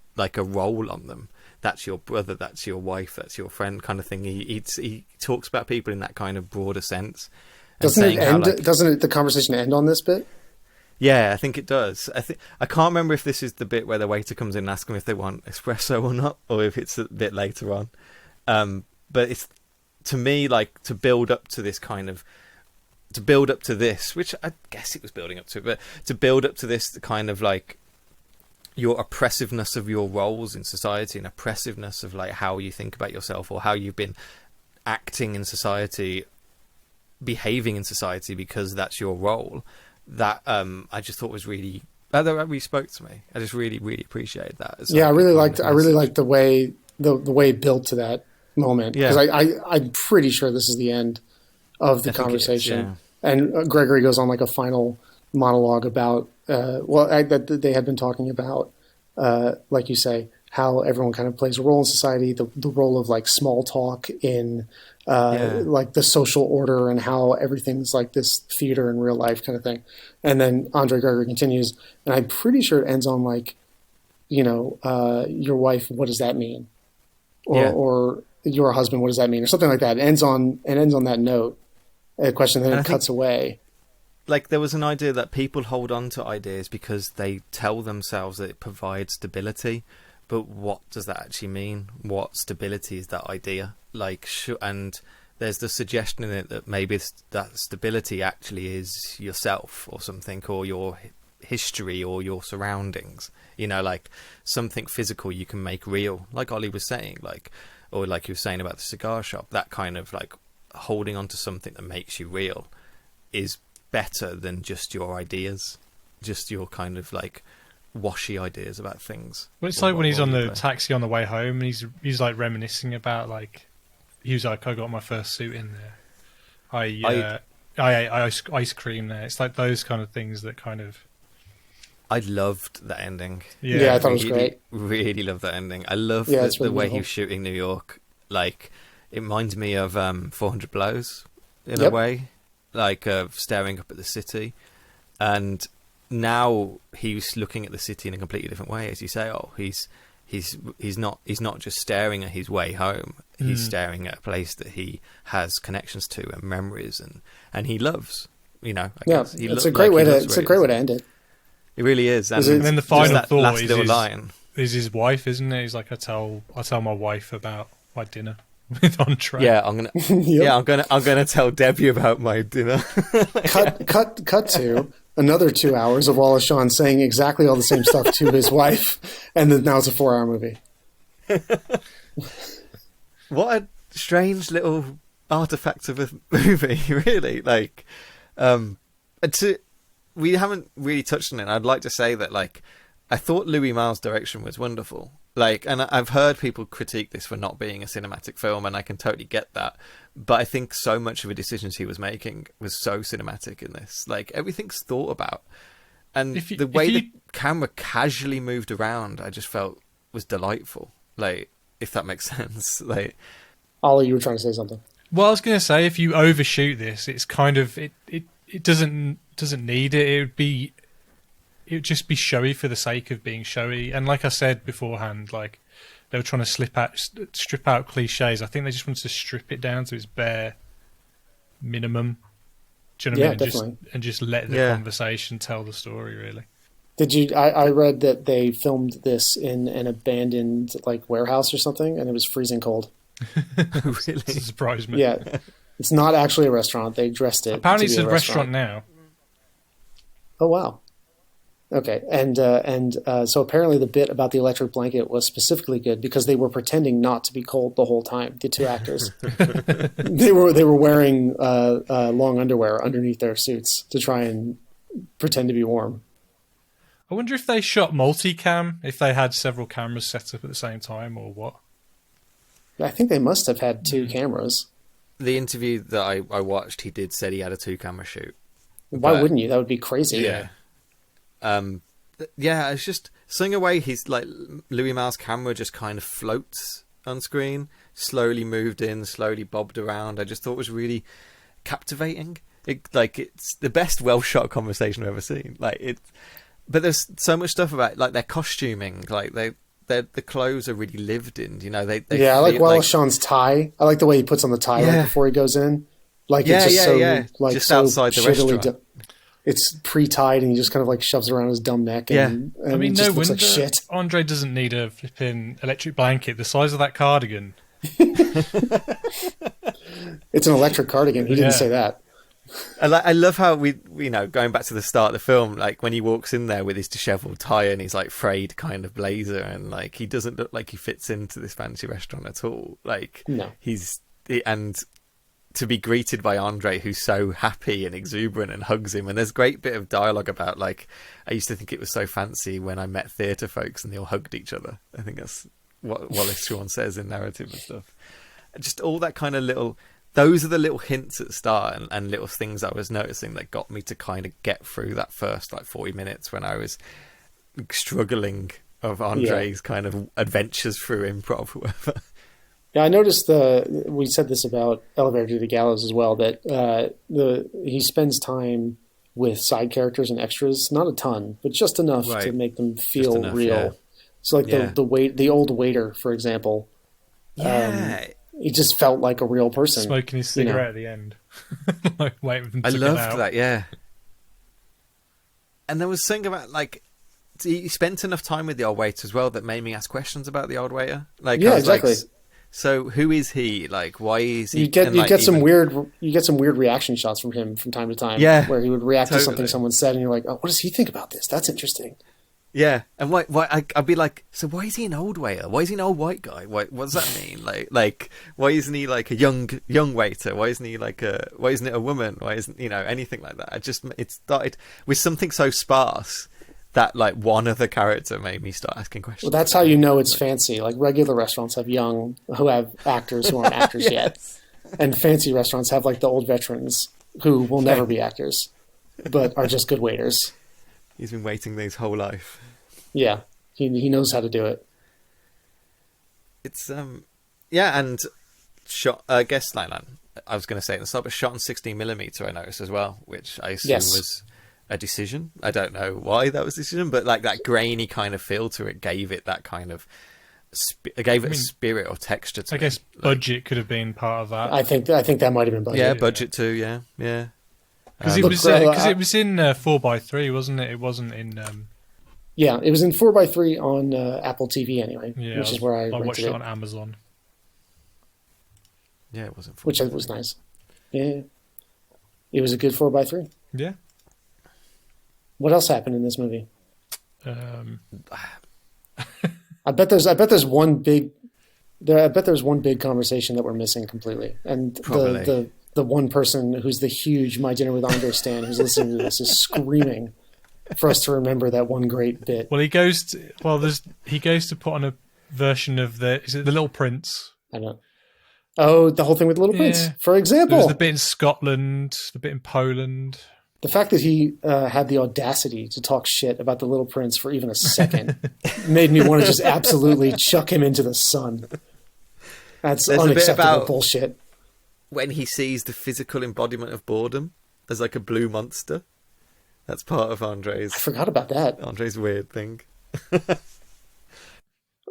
role on them. That's your brother, that's your wife, that's your friend kind of thing. He talks about people in that kind of broader sense. Doesn't it end? Doesn't the conversation end on this bit? Yeah, I think it does. I can't remember if this is the bit where the waiter comes in and asks them if they want espresso or not, or if it's a bit later on. But it's, to me, like to build up to this, which I guess it was building up to, but to build up to this kind of like your oppressiveness of your roles in society and oppressiveness of like how you think about yourself or how you've been acting in society, behaving in society because that's your role. That I just thought was really, that really spoke to me. I just really, really appreciated that. Yeah, I really liked the way it built to that moment, because I'm pretty sure this is the end of the conversation. And Gregory goes on like a final monologue about that they had been talking about, like you say, how everyone kind of plays a role in society, the role of like small talk in like the social order, and how everything's like this theater in real life kind of thing. And then Andre Gregory continues, and I'm pretty sure it ends on like, you know, your wife, what does that mean? Or your husband, what does that mean? Or something like that. It ends on that note, a question, then it cuts away. Like there was an idea that people hold on to ideas because they tell themselves that it provides stability. But what does that actually mean? What stability is that idea? Like, and there's the suggestion in it that maybe that stability actually is yourself or something, or your history or your surroundings. You know, like something physical you can make real, like Ollie was saying, like, or like you were saying about the cigar shop. That kind of like holding on to something that makes you real is better than just your ideas, just your kind of like washy ideas about things. Well, it's like when he's on the taxi on the way home, and he's like reminiscing about like he was like, I got my first suit in there. I ate ice cream there. It's like those kind of things that kind of. I loved the ending. Yeah, I thought it was great. Really loved that ending. I love the way he was shooting New York. Like it reminds me of 400 Blows in a way, like staring up at the city, and now he's looking at the city in a completely different way, as you say. He's not just staring at his way home. He's staring at a place that he has connections to and memories, and he loves. You know, I guess. It's a great way to end it. It really is. And then the final thought is his wife, isn't it? He's like, I tell my wife about my dinner with entree. Yeah, I'm gonna tell Debbie about my dinner. Cut to another 2 hours of Wallace Shawn saying exactly all the same stuff to his wife, and then now it's a 4-hour movie. What a strange little artifact of a movie, really. Like, we haven't really touched on it. I'd like to say that, like, I thought Louis Malle's direction was wonderful. Like, and I've heard people critique this for not being a cinematic film, and I can totally get that. But I think so much of the decisions he was making was so cinematic in this. Like, everything's thought about. And the way the camera casually moved around, I just felt was delightful. Like, if that makes sense. Like, Ollie, you were trying to say something. Well, I was going to say, if you overshoot this, it's kind of it doesn't need it. It would just be showy for the sake of being showy. And like I said beforehand, like they were trying to strip out cliches. I think they just wanted to strip it down to its bare minimum. Do you know what I mean? Definitely. And just let the conversation tell the story, really. Did you? I read that they filmed this in an abandoned like warehouse or something, and it was freezing cold. Really? It surprised me. Yeah, it's not actually a restaurant. They dressed it. Apparently, it's a restaurant now. Oh wow! Okay, and so apparently the bit about the electric blanket was specifically good because they were pretending not to be cold the whole time. The two actors, they were wearing long underwear underneath their suits to try and pretend to be warm. I wonder if they shot multicam, if they had several cameras set up at the same time, or what. I think they must have had two cameras. The interview that I watched, he did said he had a 2-camera shoot. Why wouldn't you? That would be crazy. Yeah. Yeah, it's just seeing away. He's like Louis Malle's camera just kind of floats on screen, slowly moved in, slowly bobbed around. I just thought it was really captivating. It's the best well shot conversation I've ever seen. But there's so much stuff about like their costuming, like the clothes are really lived in. You know, I like Wallace Shawn's tie. I like the way he puts on the tie right before he goes in. Like it's just like just so outside the restaurant. It's pre-tied and he just kind of like shoves it around his dumb neck. And I mean, it just no looks wonder like shit. Andre doesn't need a flipping electric blanket the size of that cardigan. It's an electric cardigan. He didn't say that. I love how we going back to the start of the film, like when he walks in there with his disheveled tie and his like frayed kind of blazer, and like he doesn't look like he fits into this fancy restaurant at all. Like no, and to be greeted by Andre, who's so happy and exuberant and hugs him, and there's a great bit of dialogue about like I used to think it was so fancy when I met theatre folks and they all hugged each other. I think that's what Wallace Shawn says in narrative and stuff. Just all that kind of little. Those are the little hints at the start and little things I was noticing that got me to kind of get through that first like 40 minutes when I was struggling of Andre's kind of adventures through improv or whatever. Yeah, I noticed we said this about Elevator to the Gallows as well, that he spends time with side characters and extras, not a ton, but just enough to make them feel real. Yeah. So like the old waiter, for example. Yeah. He just felt like a real person. Smoking his cigarette at the end. Like, waiting for him to I get loved out. that, yeah. And there was something about, like, he spent enough time with the old waiter as well that made me ask questions about the old waiter. Like, yeah, exactly. Like, so who is he? Like, why is he? You get some weird reaction shots from him from time to time. Yeah, where he would react to something someone said, and you're like, oh, what does he think about this? That's interesting. Yeah, and why I'd be like, so why is he an old waiter? Why is he an old white guy? What does that mean? Like, why isn't he like a young waiter? Why isn't it a woman? Why isn't anything like that? It started with something so sparse that like one other character made me start asking questions. Well, that's how you know it's fancy. Like regular restaurants have who have actors who aren't actors yet, and fancy restaurants have like the old veterans who will never be actors, but are just good waiters. He's been waiting his whole life. Yeah, he knows how to do it. It's and shot. I guess like I was going to say at the start, but shot on 16mm. I noticed as well, which I assume was a decision. I don't know why that was a decision, but like that grainy kind of feel to it gave it that kind of a spirit or texture to it. I guess budget could have been part of that. I think that might have been budget. Yeah, budget too. Yeah. Because it was in 4x3, wasn't it? It wasn't in. Yeah, it was in 4x3 on Apple TV anyway, yeah, which is where I watched it on Amazon. Yeah, it wasn't. 4x3. Which was nice. Yeah, it was a good 4x3. Yeah. What else happened in this movie? I bet there's one big conversation that we're missing completely, and the one person who's the huge My Dinner with Andre stan who's listening to this is screaming for us to remember that one great bit. Well, he goes to put on a version of the Little Prince. I know. Oh, the whole thing with the Little Prince, for example. There's the bit in Scotland, the bit in Poland. The fact that he had the audacity to talk shit about the Little Prince for even a second made me want to just absolutely chuck him into the sun. That's unacceptable bullshit. When he sees the physical embodiment of boredom as like a blue monster, that's part of Andre's. I forgot about that. Andre's weird thing.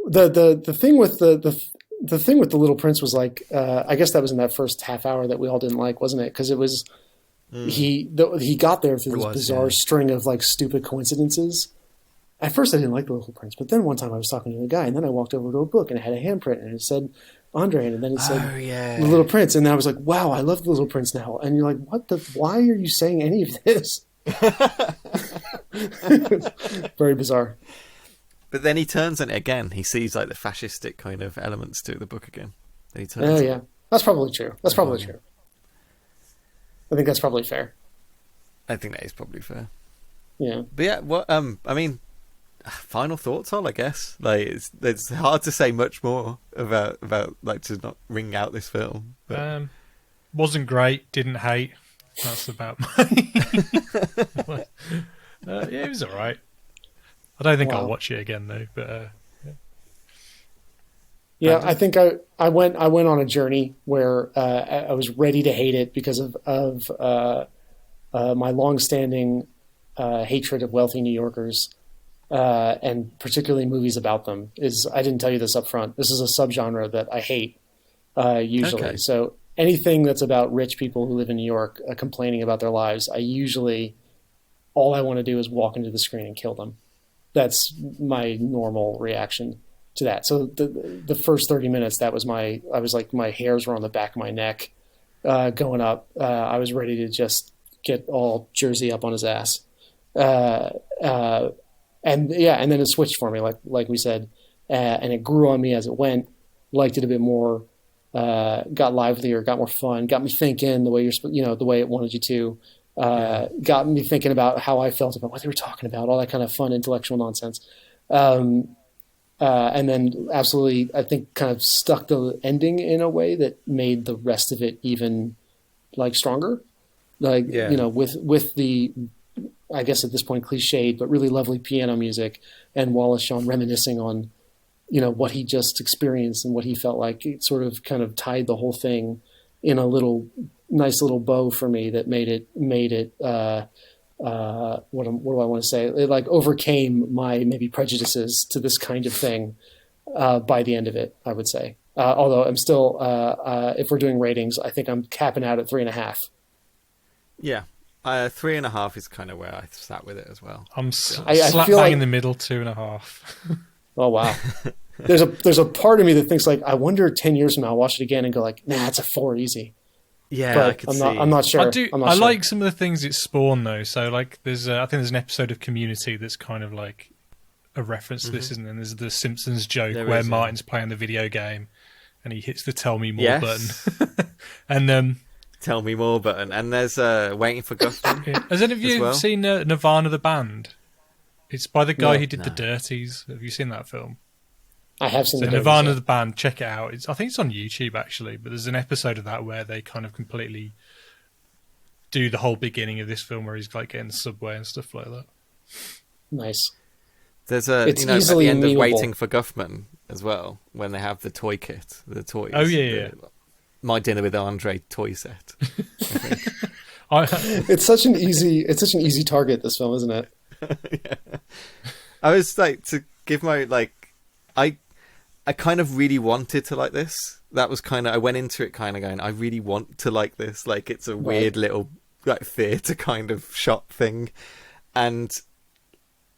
The thing with the thing with the Little Prince was like, I guess that was in that first half hour that we all didn't like, wasn't it? Because it was he got there through this bizarre string of like stupid coincidences. At first, I didn't like the Little Prince, but then one time I was talking to a guy, and then I walked over to a book and it had a handprint and it said Andre, and then it said The Little Prince, and then I was like, wow, I love The Little Prince now. And you're like, why are you saying any of this? Very bizarre. But then he turns on it again. He sees like the fascistic kind of elements to the book again. Then he turns. Oh yeah, that's probably true. That's probably true. I think that's probably fair. I think that is probably fair. Yeah. But yeah, what I mean, final thoughts on, I guess. Like it's hard to say much more about like to not ring out this film. But... wasn't great. Didn't hate. That's about my. Yeah, it was all right. I don't think I'll watch it again though. But yeah, I think I went on a journey where I was ready to hate it because of my longstanding hatred of wealthy New Yorkers, and particularly movies about them. I didn't tell you this up front. This is a subgenre that I hate usually. Okay. So anything that's about rich people who live in New York complaining about their lives, all I want to do is walk into the screen and kill them. That's my normal reaction to that. So the first 30 minutes, I was like, my hairs were on the back of my neck going up. I was ready to just get all Jersey up on his ass. And then it switched for me, like we said, and it grew on me as it went. Liked it a bit more, got livelier, got more fun, got me thinking the way the way it wanted you to. Got me thinking about how I felt about what they were talking about, all that kind of fun intellectual nonsense. And then absolutely, I think kind of stuck the ending in a way that made the rest of it even like stronger. With the, I guess at this point cliched, but really lovely piano music and Wallace Shawn reminiscing on, what he just experienced and what he felt like. It sort of kind of tied the whole thing in a nice little bow for me that made it what do I want to say? It like overcame my maybe prejudices to this kind of thing by the end of it, I would say. Although I'm still, if we're doing ratings, I think I'm capping out at 3.5. Yeah. 3.5 is kind of where I sat with it as well. I'm slap bang in the middle, 2.5. Oh wow. There's a part of me that thinks like, I wonder 10 years from now I'll watch it again and go like, nah, it's a 4 easy. Yeah, but I'm not sure. I like some of the things it spawned though. So like I think there's an episode of Community that's kind of like a reference to this, isn't there? And there's the Simpsons joke where Martin's playing the video game and he hits the tell me more button. And tell me more button. And there's Waiting for Guffman. Yeah. Has any of you seen Nirvana the band? It's by the guy who did The Dirties. Have you seen that film? I have seen Nirvana the band. Check it out. I think it's on YouTube actually, but there's an episode of that where they kind of completely do the whole beginning of this film where he's like getting the subway and stuff like that. Nice. There's at the end of Waiting for Guffman as well, when they have the toy kit, the toys. Oh yeah. My Dinner with Andre toy set. It's such an easy target, this film, isn't it? Yeah. I was like, to give my I kind of really wanted to like this. That was kind of, I went into it kind of going, I really want to like this. Like it's a weird little like theatre kind of shop thing. And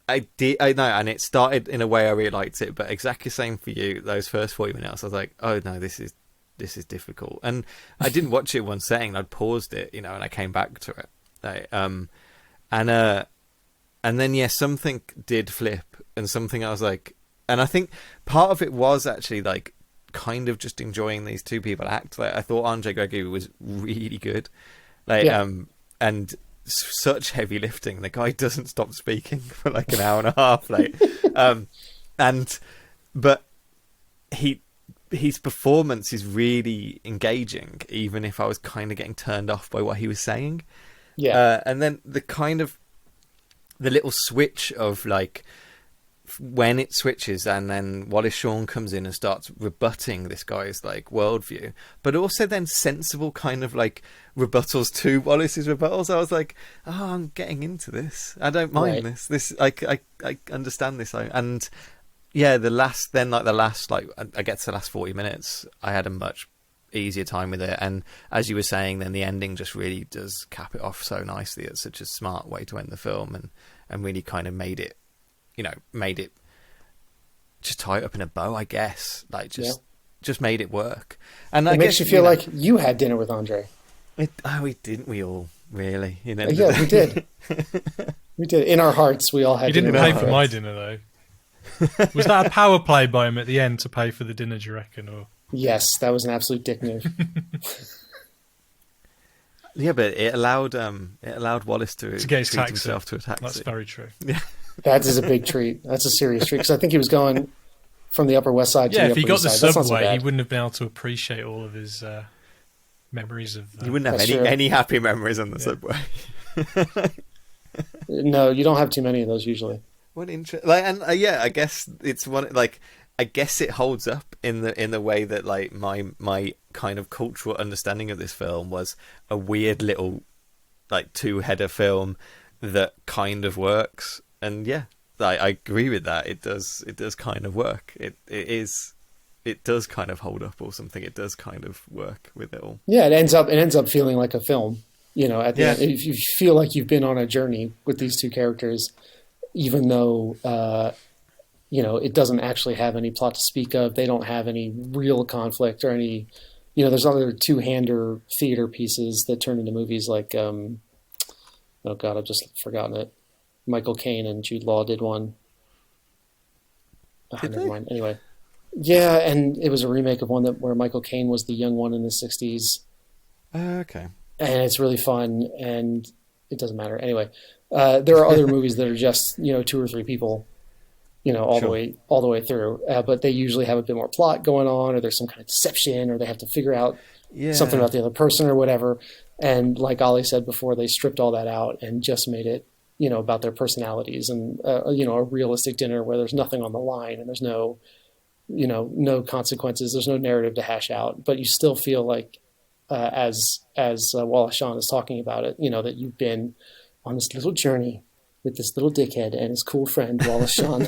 I know, and it started in a way I really liked it, but exactly the same for you. Those first 40 minutes, I was like, oh no, this is difficult. And I didn't watch it in one setting. I'd paused it, and I came back to it. And then something did flip, and something I was like, and I think part of it was actually like kind of just enjoying these two people act. Like I thought Andre Gregory was really good, and such heavy lifting. The guy doesn't stop speaking for like an hour and a half. But his performance is really engaging, even if I was kind of getting turned off by what he was saying. Yeah, and then the little switch of like when it switches, and then Wallace Shawn comes in and starts rebutting this guy's like worldview, but also then sensible kind of like rebuttals to Wallace's rebuttals. I was like, oh, I'm getting into this. I don't mind this. This I understand this. I get to the last 40 minutes, I had a much easier time with it, and as you were saying, then the ending just really does cap it off so nicely. It's such a smart way to end the film, and really kind of made it just tie it up in a bow, I guess. Like just made it work. And it makes you feel like you had dinner with Andre. We didn't we all really? Yeah, we did. We did. In our hearts, we all had He didn't dinner. pay for my dinner, though. Was that a power play by him at the end to pay for the dinner, do you reckon? Or Yes, that was an absolute dick move. Yeah, but it allowed Wallace to get his treat taxi. himself to a taxi. That's very true. Yeah. That is a big treat. That's a serious treat. Because I think he was going from the Upper West Side to Yeah, the if he Upper got East the Side. That's not so subway, bad. he wouldn't have been able to appreciate all of his memories of. You wouldn't have That's any true. any happy memories on the subway. No, you don't have too many of those usually. What yeah, I guess it's one like I guess it holds up in the way that like my kind of cultural understanding of this film was a weird little like two-header film that kind of works, and yeah, I agree with that. It does kind of work. It does kind of hold up or something. It does kind of work with it all. Yeah, it ends up feeling like a film. You know, at the Yeah. end, if you feel like you've been on a journey with these two characters, even though it doesn't actually have any plot to speak of. They don't have any real conflict or any. There's other two-hander theater pieces that turn into movies like. Oh God, I've just forgotten it. Michael Caine and Jude Law did one. Did Never they? mind. Anyway, yeah, and it was a remake of one where Michael Caine was the young one in the '60s. Okay. And it's really fun, and it doesn't matter. Anyway, there are other movies that are just two or three people, all Sure. the way through. But they usually have a bit more plot going on, or there's some kind of deception, or they have to figure out something about the other person or whatever. And like Ollie said before, they stripped all that out and just made it about their personalities and a realistic dinner where there's nothing on the line and there's no no consequences. There's no narrative to hash out, but you still feel like. As Wallace Shawn is talking about it, that you've been on this little journey with this little dickhead and his cool friend Wallace Shawn.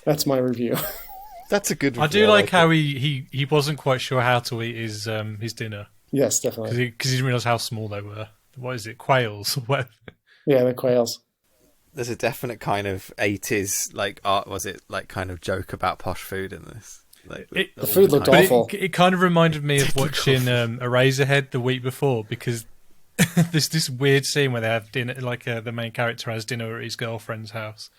That's my review. That's a good review. I do like how he wasn't quite sure how to eat his dinner Yes, definitely. because he didn't realise how small they were. What is it, quails? What? Yeah, the quails. There's a definite kind of 80s like art, was it like kind of joke about posh food in this? Like, The food looked But awful. it kind of reminded me of watching Eraserhead the week before, because there's this weird scene where they have dinner, like the main character has dinner at his girlfriend's house,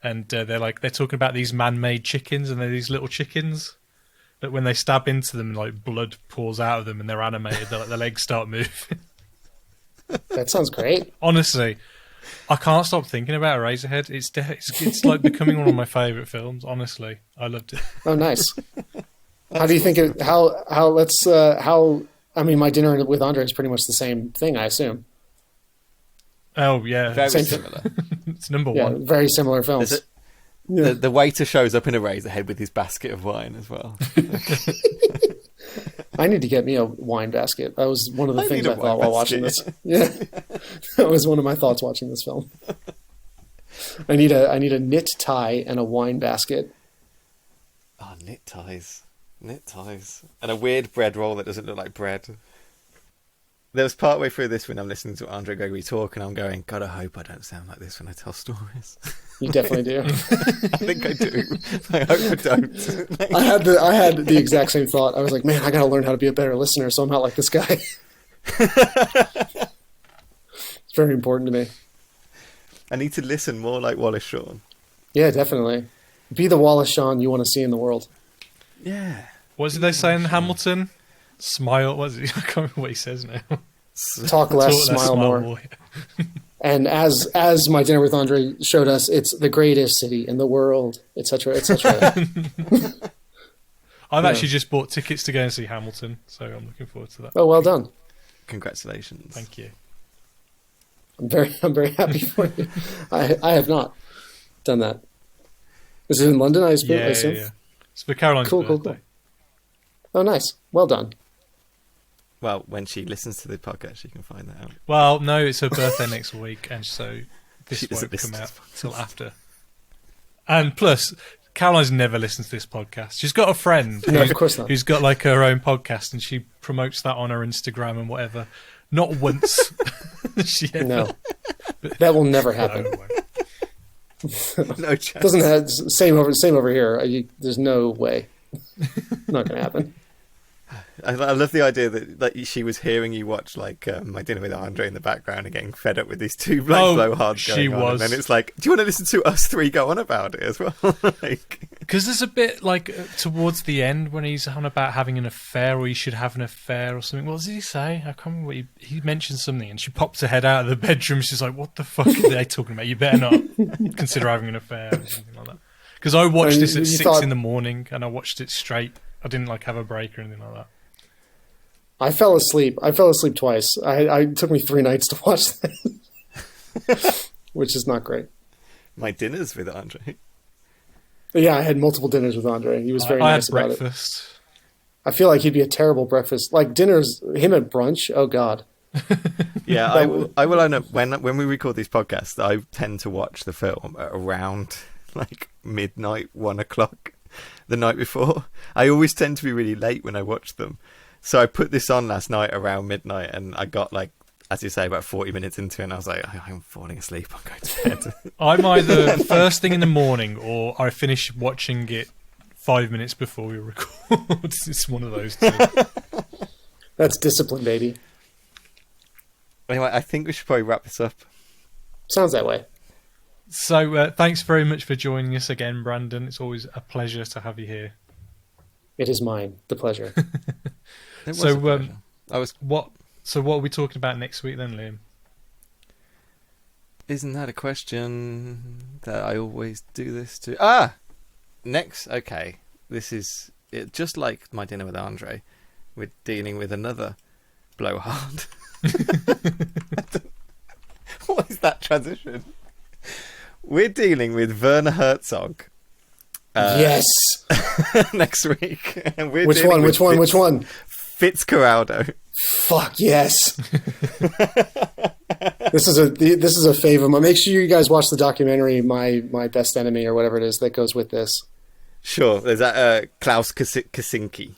and they're talking about these man-made chickens, and they're these little chickens that when they stab into them, like blood pours out of them, and they're animated. Their legs start moving. That sounds great. Honestly, I can't stop thinking about Eraserhead. It's like becoming one of my favourite films. Honestly, I loved it. Oh, nice. How do you think it? I mean, my dinner with Andre is pretty much the same thing, I assume. Oh yeah, very Same- similar. it's number Yeah, one. very similar films. There's the waiter shows up in Eraserhead with his basket of wine as well. I need to get me a wine basket. That was one of the I things need I a thought wine while watching this. basket. Yeah, that was one of my thoughts watching this film. I need a knit tie and a wine basket. Oh, knit ties, and a weird bread roll that doesn't look like bread. There was partway through this when I'm listening to Andre Gregory talk, and I'm going, God, I hope I don't sound like this when I tell stories. You definitely do. I think I do. I hope I don't. I had the exact same thought. I was like, man, I got to learn how to be a better listener, so I'm not like this guy. It's very important to me. I need to listen more like Wallace Shawn. Yeah, definitely. Be the Wallace Shawn you want to see in the world. Yeah. What did they say in Hamilton? Smile. What is it? I can't remember what he says now. Talk less, Talk less, smile more. And as my dinner with Andre showed us, it's the greatest city in the world, etc., etc. I've actually just bought tickets to go and see Hamilton, so I'm looking forward to that. Oh, well done. Congratulations. Thank you. I'm very happy for you. I have not done that. Is it in London? I assume. Yeah. It's for Caroline's Cool. birthday. Oh, nice. Well done. Well, when she listens to the podcast, she can find that out. Well, no, it's her birthday next week, and so this She doesn't won't listen come to out this till after. And plus, Caroline's never listened to this podcast. She's got a friend No, of course not. who's got like her own podcast, and she promotes that on her Instagram and whatever. Not once. She ever. No, that will never No, happen. it won't. No chance. Doesn't have same over here. There's no way. Not going to happen. I love the idea that she was hearing you watch like My Dinner with Andre in the background and getting fed up with these two blowhards going on. And then it's like, do you want to listen to us three go on about it as well? Because there's a bit like towards the end when he's on about having an affair, or you should have an affair or something. What did he say? I can't remember what he mentioned something, and she pops her head out of the bedroom. She's like, "What the fuck are they talking about? You better not consider having an affair," or something like that. Because I watched this at 6 in the morning, and I watched it straight. I didn't like have a break or anything like that. I fell asleep. Twice. It took me 3 nights to watch that, which is not great. My dinners with Andre. Yeah, I had multiple dinners with Andre. He was very nice about it. I had breakfast. I feel like he'd be a terrible breakfast. Like dinners, him at brunch. Oh God. Yeah, I will own up when we record these podcasts, I tend to watch the film at around like midnight, 1 o'clock the night before. I always tend to be really late when I watch them. So I put this on last night around midnight, and I got like, as you say, about 40 minutes into it, and I was like, I'm falling asleep, I'm going to bed. I'm either first thing in the morning, or I finish watching it 5 minutes before we record. It's one of those two. That's discipline, baby. Anyway, I think we should probably wrap this up. Sounds that way. So thanks very much for joining us again, Brandon. It's always a pleasure to have you here. It is mine. The pleasure. So what are we talking about next week then, Liam? Isn't that a question that I always do this to? Next, okay. This is it, just like My Dinner with Andre. We're dealing with another blowhard. What is that transition? We're dealing with Werner Herzog. Yes. Next week. And Which one? Fitzcarraldo. Fuck yes. This is a favor. Make sure you guys watch the documentary My Best Enemy or whatever it is that goes with this. Sure. There's that Klaus Kinski.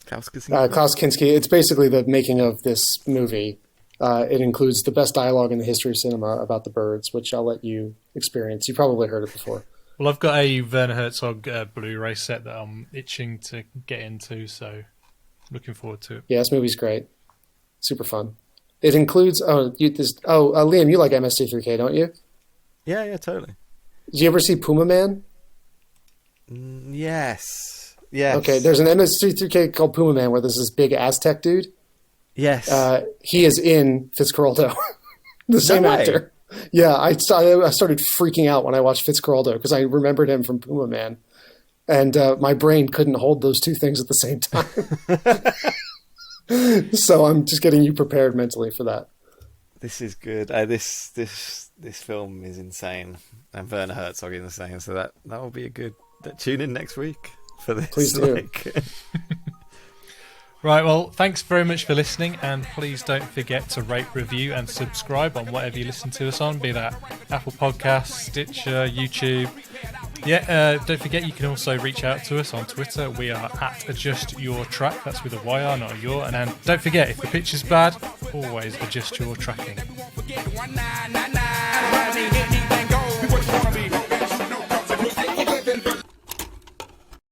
Klaus Kinski. It's basically the making of this movie. It includes the best dialogue in the history of cinema about the birds, which I'll let you experience. You probably heard it before. Well, I've got a Werner Herzog Blu-ray set that I'm itching to get into, so looking forward to it. Yeah, this movie's great. Super fun. It includes... Liam, you like MST3K, don't you? Yeah, totally. Did you ever see Puma Man? Yes. Okay, there's an MST3K called Puma Man where there's this big Aztec dude. Yes. He is in Fitzcarraldo. The same actor. Yeah, I started freaking out when I watched Fitzcarraldo because I remembered him from Puma Man. And my brain couldn't hold those two things at the same time. So I'm just getting you prepared mentally for that. This is good. This film is insane. And Werner Herzog is insane. So that will be a good... Tune in next week for this. Please do. Right, well, thanks very much for listening, and please don't forget to rate, review, and subscribe on whatever you listen to us on, be that Apple Podcasts, Stitcher, YouTube. Yeah, don't forget you can also reach out to us on Twitter. We are at AdjustYourTrack. That's with a YR, not a your. And don't forget, if the picture's bad, always adjust your tracking.